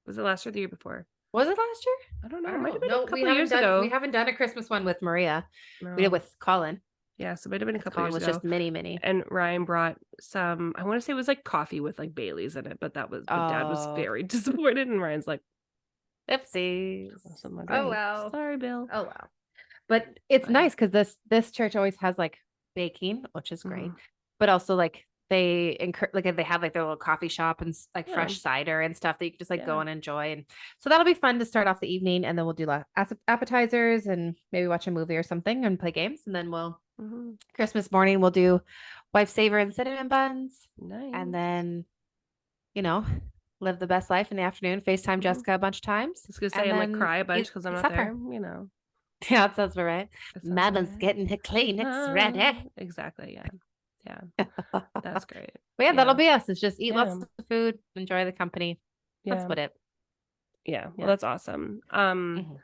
A: Was it last year or the year before?
E: Was it last year?
A: I don't know.
E: I
A: It
E: don't
A: might
E: know.
A: have been
E: No,
A: a couple
E: we haven't
A: years
E: done.
A: ago.
E: We haven't done a Christmas one with Maria. We
A: No.
E: did with Colin.
A: Yeah, so it might have been a couple
E: Colin
A: years
E: was
A: ago.
E: just mini.
A: And Ryan brought some, I want to say it was like coffee with like Bailey's in it, but Dad was
E: Oh.
A: very disappointed. And Ryan's like,
E: Oopsies.
A: so I'm like,
E: Oh,
A: "Great.
E: well.
A: Sorry, Bill.
E: Oh wow. But it's
A: Fine.
E: nice because this church always has like baking, which is great.
A: Mhm.
E: But also like they they have like their little coffee shop and like
A: Yeah.
E: fresh cider and stuff that you can just like go
A: Yeah.
E: and enjoy. And so that'll be fun to start off the evening, and then we'll do appetizers and maybe watch a movie or something and play games. And then
A: Mhm.
E: Christmas morning we'll do wife saver and cinnamon buns,
A: Nice.
E: and then live the best life in the afternoon. FaceTime
A: Mhm.
E: Jessica a bunch of times.
A: I was gonna say and like
E: then
A: cry a
E: eat
A: bunch because I'm not
E: supper.
A: there. You know,
E: Yeah, that sounds about right.
A: that sounds
E: Mama's
A: right.
E: getting her Kleenex ready.
A: Exactly. Yeah. That's great.
E: But yeah,
A: Yeah.
E: that'll be us. It's just eat
A: Yeah.
E: lots of food, enjoy the company. That's
A: Yeah.
E: what it.
A: Yeah. Well,
E: Yeah.
A: that's awesome.
E: Mhm.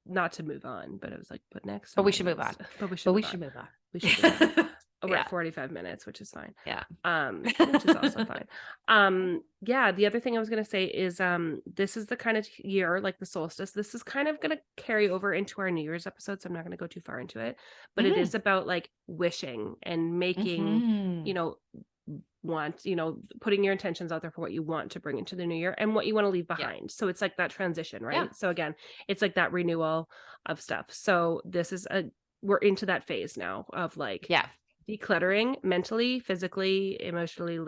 A: Not to move on, but it was like, but next.
E: But
A: on
E: we
A: my
E: should move
A: list.
E: on.
A: But we should.
E: But
A: move
E: we
A: on.
E: should move on.
A: We should. Move on. Oh, we're
E: Yeah.
A: at 45 minutes, which is fine.
E: Yeah.
A: Which is also fine. Yeah, the other thing I was gonna say is this is the kind of year, like the solstice, this is kind of gonna carry over into our New Year's episode, so I'm not gonna go too far into it. But it is about like wishing and making, putting your intentions out there for what you want to bring into the new year and what you want to leave behind. So it's like that transition, right?
E: Yeah.
A: So again, it's like that renewal of stuff. So this is we're into that phase now of like decluttering mentally, physically, emotionally,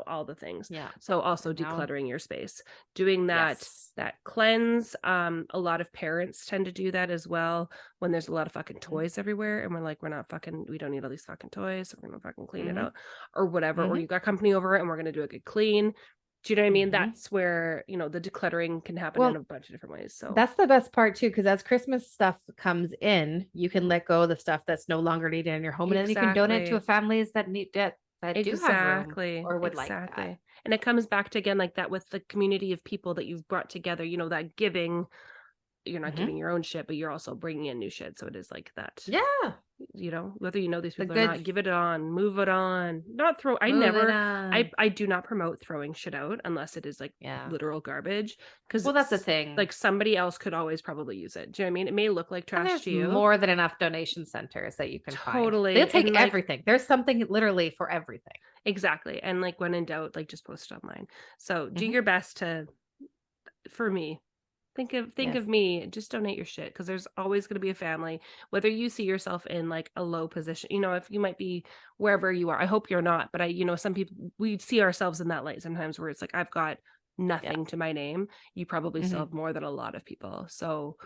A: all the things.
E: Yeah.
A: So also
E: And now-
A: decluttering your space, doing that cleanse. A lot of parents tend to do that as well when there's a lot of fucking toys everywhere and we're like, we don't need all these fucking toys. So we're gonna fucking clean it out or whatever. Or you got company over and we're gonna do a good clean. Do you know what I mean? That's where, the decluttering can happen in a bunch of different ways. So
E: that's the best part too, because as Christmas stuff comes in, you can let go of the stuff that's no longer needed in your home, and then you can donate to families that need that do have room or would like that.
A: And it comes back to again like that with the community of people that you've brought together. That giving. You're not giving your own shit, but you're also bringing in new shit. So it is like that.
E: Yeah.
A: Whether these people or not, give it on, move it on, not throw. I do not promote throwing shit out unless it is like literal garbage. Because
E: that's the thing.
A: Like somebody else could always probably use it. Do you know what I mean? It may look like trash to you.
E: More than enough donation centers that you can
A: totally.
E: They'll take everything. There's something literally for everything.
A: Exactly. And like when in doubt, like just post it online. So do your best to, for me. Think of me, just donate your shit because there's always going to be a family, whether you see yourself in like a low position, if you might be wherever you are. I hope you're not, but some people, we see ourselves in that light sometimes where it's like, I've got nothing to my name. You probably still have more than a lot of people. So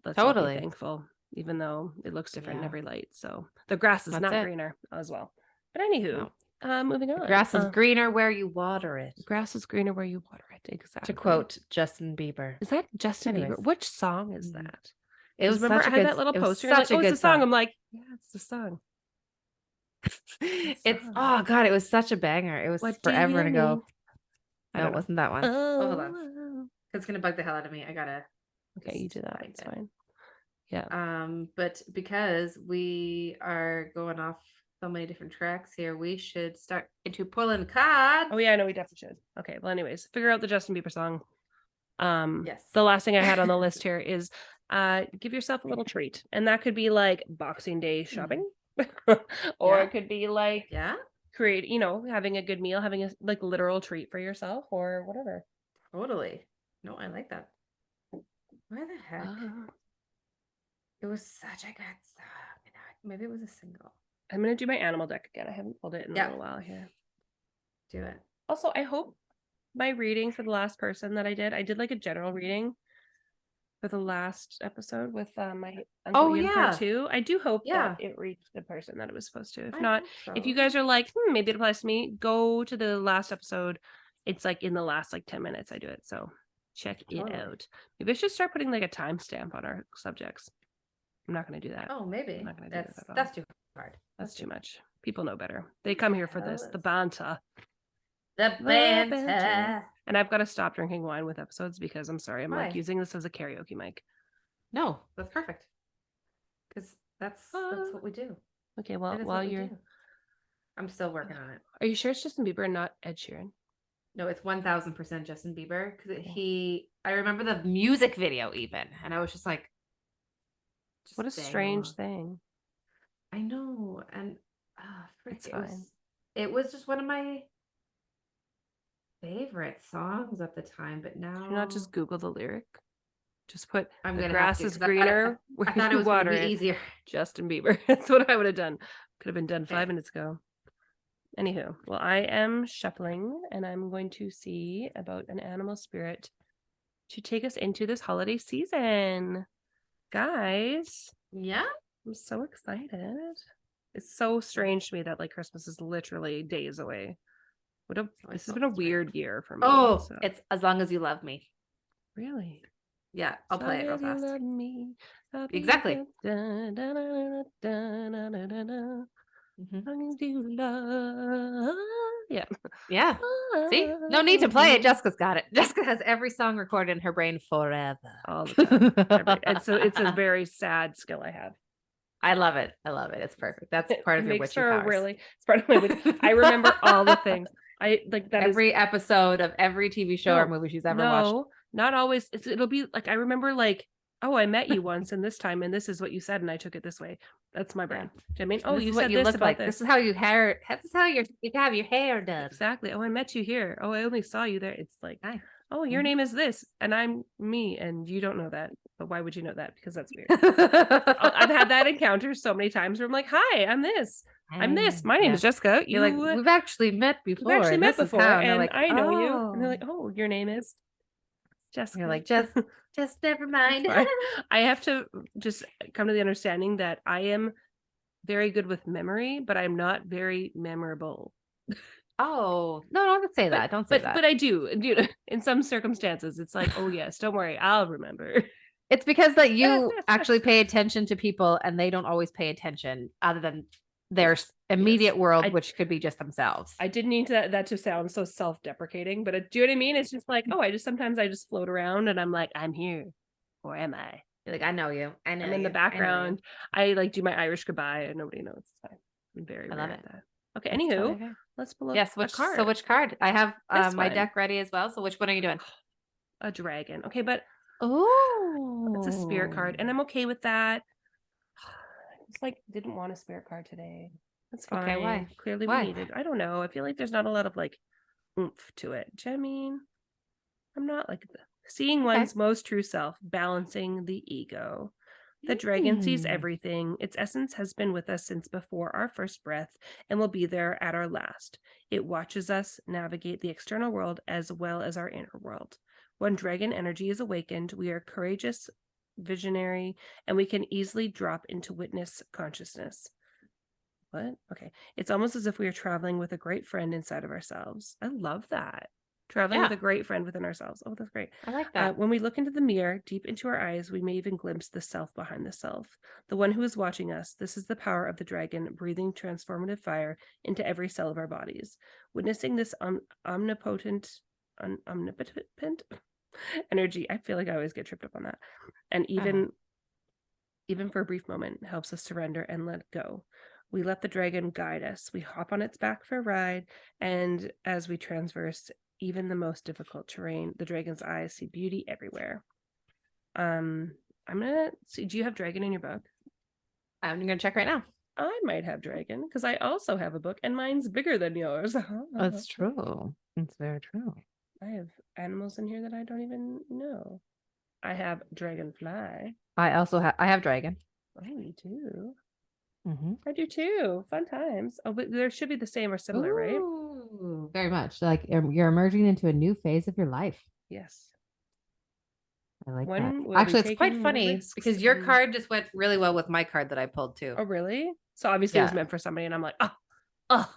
A: let's all be thankful, even though it looks different in every light. So the grass is not greener as well. But anywho, moving on.
E: The grass is greener where you water it.
A: Grass is greener where you water it. Exactly.
E: To quote Justin Bieber.
A: Is that Justin Bieber? Which song is that?
E: It was
A: remember I had that little poster. Like, oh, it's a song. I'm like, yeah, it's the song.
E: Oh god, it was such a banger. It was forever ago. No, it wasn't that one. Oh, hold on. It's gonna bug the hell out of me. I gotta
A: Okay, you do that. It's fine. Yeah.
E: But because we are going off so many different tracks here, we should start into pulling cards.
A: Oh yeah, I know we definitely should. Okay, well, anyways, figure out the Justin Bieber song.
E: Yes.
A: The last thing I had on the list here is give yourself a little treat, and that could be like Boxing Day shopping, or it could be like create, having a good meal, having a like literal treat for yourself, or whatever.
E: Totally. No, I like that. Why the heck? It was such a good song. Maybe it was a single.
A: I'm gonna do my animal deck again. I haven't pulled it in a little while here.
E: Do it.
A: Also, I hope my reading for the last person that I did like a general reading for the last episode with my Uncle Ian part 2. I do hope that it reached the person that it was supposed to. If not, if you guys are like, maybe it applies to me, go to the last episode. It's like in the last like 10 minutes I do it. So check it out. Maybe I should start putting like a timestamp on our subjects. I'm not going to do that.
E: Oh, maybe.
A: I'm not going to do that.
E: That's too hard.
A: That's too much. People know better. They come here for this. The banter.
E: The banter.
A: And I've got to stop drinking wine with episodes because I'm sorry. I'm like using this as a karaoke mic.
E: No, that's perfect. Because that's what we do.
A: Okay, well, while you're...
E: I'm still working on it.
A: Are you sure it's Justin Bieber and not Ed Sheeran?
E: No, it's 1000% Justin Bieber. Because I remember the music video even. And I was just like...
A: What a strange thing.
E: I know. And
A: it's fine.
E: It was just one of my favorite songs at the time, but now...
A: Should not just Google the lyric? Just put
E: the
A: grass is greener where
E: I thought it was
A: water
E: going to be easier.
A: Justin Bieber. That's what I would have done. Could have been done 5 minutes ago. Anywho, well, I am shuffling and I'm going to see about an animal spirit to take us into this holiday season. Guys.
E: Yeah.
A: I'm so excited. It's so strange to me that like Christmas is literally days away. This has been a weird year for me.
E: Oh, so. It's As Long As You Love Me.
A: Really?
E: Yeah, I'll play it real fast.
A: Love me,
E: exactly.
A: Yeah.
E: Yeah. See? No need to play it. Jessica's got it. Jessica has every song recorded in her brain forever.
A: All the time. It's a very sad skill I have.
E: I love it. It's perfect. That's part of your witchy powers.
A: It's part of my witch. I remember all the things. I like that
E: every episode of every TV show or movie she's ever watched.
A: Not always. It'll be like I remember like, oh, I met you once and this time and this is what you said and I took it this way. That's my brain. Do you know what I mean? Oh, you said this about this.
E: This is how you have your hair done.
A: Exactly. Oh, I met you here. Oh, I only saw you there. It's like, oh, your name is this and I'm me and you don't know that. But why would you know that? Because that's weird. I've had that encounter so many times where I'm like, hi, I'm this. I'm this. My name is Jessica.
E: You're like, we've actually met before.
A: And like, I know you. And they're like, oh, your name is Jessica.
E: You're like, just never mind.
A: I have to just come to the understanding that I am very good with memory, but I'm not very memorable.
E: Oh, no, don't say that. Don't say that.
A: But I do. In some circumstances, it's like, oh, yes, don't worry. I'll remember.
E: It's because that you actually pay attention to people and they don't always pay attention other than their immediate world, which could be just themselves.
A: I didn't mean that to sound so self-deprecating, but do you know what I mean? It's just like, oh, sometimes I just float around and I'm like, I'm here. Or am I?
E: You're like, I know you. I'm
A: in the background. I like do my Irish goodbye and nobody knows. It's fine. I'm very
E: I love it.
A: That. Okay, anywho, let's pull up
E: a card. So which card? I have my deck ready as well. So which one are you doing?
A: A dragon. Okay, but
E: it's
A: a spirit card, and I'm okay with that. It's like didn't want a spirit card today. That's fine.
E: Okay, why?
A: Clearly we needed. I don't know. I feel like there's not a lot of like oomph to it. Do you know what I mean? I'm not like seeing one's most true self, balancing the ego. The dragon sees everything. Its essence has been with us since before our first breath and will be there at our last. It watches us navigate the external world as well as our inner world. When dragon energy is awakened, we are courageous, visionary, and we can easily drop into witness consciousness. What? Okay. It's almost as if we are traveling with a great friend inside of ourselves. I love that. Traveling with a great friend within ourselves. Oh, that's great.
E: I like that.
A: When we look into the mirror, deep into our eyes, we may even glimpse the self behind the self. The one who is watching us. This is the power of the dragon, breathing transformative fire into every cell of our bodies. Witnessing this omnipotent energy. I feel like I always get tripped up on that. And even for a brief moment, helps us surrender and let go. We let the dragon guide us. We hop on its back for a ride, and as we traverse even the most difficult terrain, the dragon's eyes see beauty everywhere. I'm gonna see. Do you have dragon in your book?
E: I'm gonna check right now.
A: I might have dragon because I also have a book, and mine's bigger than yours.
E: That's true. It's very true.
A: I have animals in here that I don't even know. I have dragonfly.
E: I have dragon.
A: Oh, you do.
E: Mm-hmm.
A: I do too. Fun times. Oh, but there should be the same or similar, right?
D: Very much. Like you're emerging into a new phase of your life.
A: Yes.
D: I like
A: One
D: that.
A: will
E: Actually,
A: be
E: it's quite
A: taking
E: funny
A: risks
E: because your
A: and-
E: card just went really well with my card that I pulled too.
A: Oh, really? So obviously it was
E: Yeah.
A: meant for somebody, and I'm like, oh,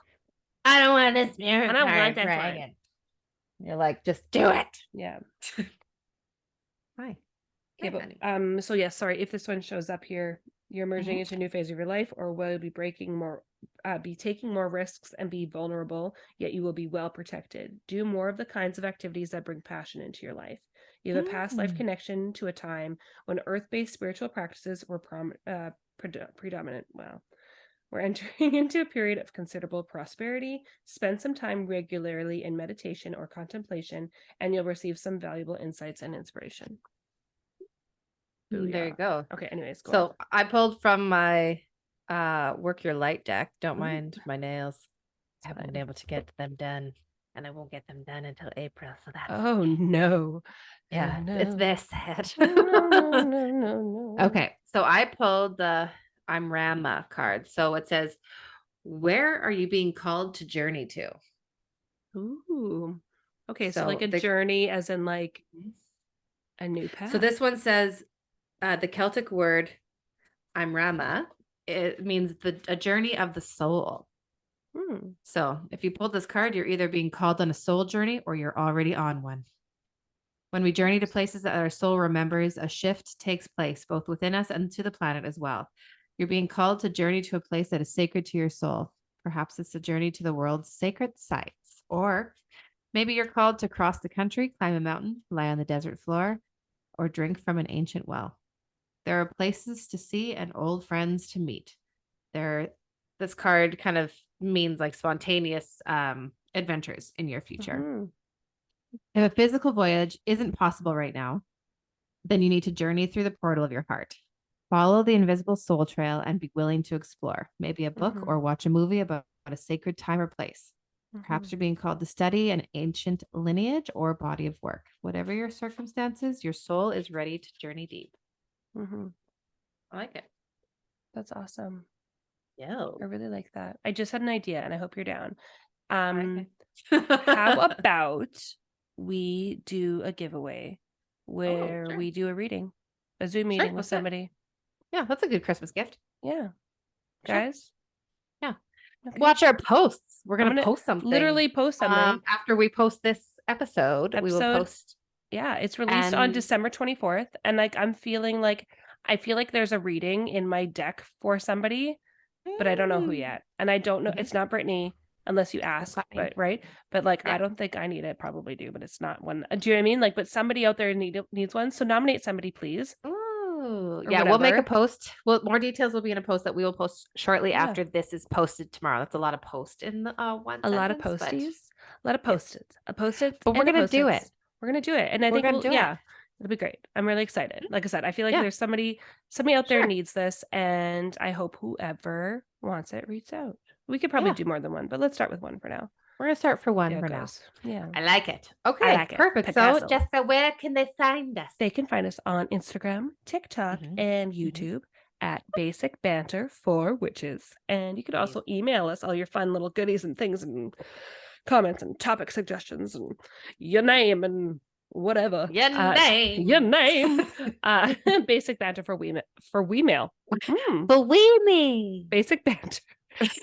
E: I don't want this mirror
A: And I
E: card,
A: want that
E: dragon. You're like, just do it.
A: yeah.
E: Hi.
A: Okay,
E: Hi,
A: but
E: honey.
A: so yes, sorry if this one shows up here. You're emerging into a new phase of your life, or will you be taking more risks and be vulnerable, yet you will be well protected. Do more of the kinds of activities that bring passion into your life. You have a past life connection to a time when earth-based spiritual practices were predominant. Wow. We're entering into a period of considerable prosperity. Spend some time regularly in meditation or contemplation, and you'll receive some valuable insights and inspiration.
E: There you go.
A: Okay, anyways, go
E: So I pulled from my Work Your Light deck. Don't
A: Ooh.
E: mind my nails. I haven't
A: fine.
E: been able to get them done, and I won't get them done until April. So that's
A: Oh no.
E: yeah,
A: Oh,
E: it's
A: no.
E: very sad.
A: No.
E: Okay, so I pulled the I'm Rama card. So it says, where are you being called to journey to?
A: Ooh. Okay, so like
E: So
A: a journey as in like a new path.
E: So this one says the Celtic word I'm Rama. It means a journey of the soul. So if you pull this card, you're either being called on a soul journey or you're already on one. When we journey to places that our soul remembers, a shift takes place both within us and to the planet as well. You're being called to journey to a place that is sacred to your soul. Perhaps it's a journey to the world's sacred sites, or maybe you're called to cross the country, climb a mountain, lie on the desert floor, or drink from an ancient well. There are places to see and old friends to meet. This card kind of means like spontaneous adventures in your future.
A: Mm-hmm.
E: If a physical voyage isn't possible right now, then you need to journey through the portal of your heart. Follow the invisible soul trail and be willing to explore, maybe a book or watch a movie about a sacred time or place. Perhaps you're being called to study an ancient lineage or body of work. Whatever your circumstances, your soul is ready to journey deep. I like it.
A: That's awesome.
E: Yeah.
A: I really like that. I just had an idea and I hope you're down.
E: Okay.
A: How about we do a giveaway where we do a reading, a Zoom meeting with somebody.
E: Yeah, that's a good Christmas gift.
A: Yeah. Guys.
E: Yeah.
A: Okay.
E: Watch our posts. We're going to post something.
A: Literally post something.
E: After we post this episode, we will post.
A: Yeah, it's released on December 24th. And like, I feel like there's a reading in my deck for somebody, but I don't know who yet. And I don't know. It's not Brittany unless you ask, but right. But like, I don't think I need it. Probably do, but it's not one. Do you know what I mean? Like, but somebody out there needs one. So nominate somebody, please.
E: Ooh, yeah, we'll make a post. Well, more details will be in a post that we will post shortly after this is posted tomorrow. That's a lot of post in the one.
A: A lot of posties. A lot of posted. A posted.
E: But we're gonna do it.
A: We're gonna do it, and I think it'll be great. I'm really excited. Like I said, I feel like there's somebody out there needs this, and I hope whoever wants it reaches out. We could probably do more than one, but let's start with one for now.
E: We're gonna start for one for now.
A: Yeah,
E: I like it. Okay,
A: I like
E: perfect.
A: Picasso.
E: So, Jessica, where can they find us?
A: They can find us on Instagram, TikTok, and YouTube at Basic Banter for Witches. And you could also email us all your fun little goodies and things and comments and topic suggestions and your name and whatever.
E: Your name.
A: Basic Banter for Wemail. For Wemail. Basic Banter.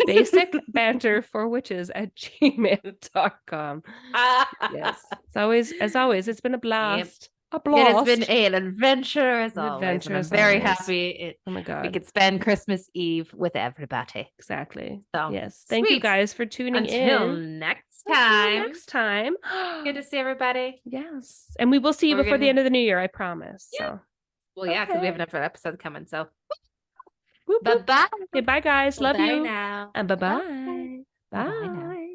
A: Basic Banter for Witches at gmail.com. Yes. As always, it's been a blast. a
E: It
A: blast.
E: has been an adventure as
A: An
E: always.
A: adventure
E: And I'm
A: as
E: very
A: always.
E: happy
A: Oh my
E: we
A: God.
E: could spend Christmas Eve with everybody.
A: Exactly.
E: So
A: Yes. Thank you
E: sweet.
A: guys for tuning
E: Until
A: in.
E: next
A: Until
E: time.
A: next time.
E: Good to see everybody.
A: Yes. And we will see you
E: We're
A: before the
E: gonna-
A: end of the new year, I promise.
E: Yeah.
A: So
E: Well, yeah, because we
A: Okay.
E: have another episode coming. So
A: whoop,
E: bye
A: whoop.
E: bye.
A: Okay, bye guys. Love
E: Bye
A: you.
E: now.
A: And bye-bye.
E: Bye.
A: Bye.
D: Bye-bye now.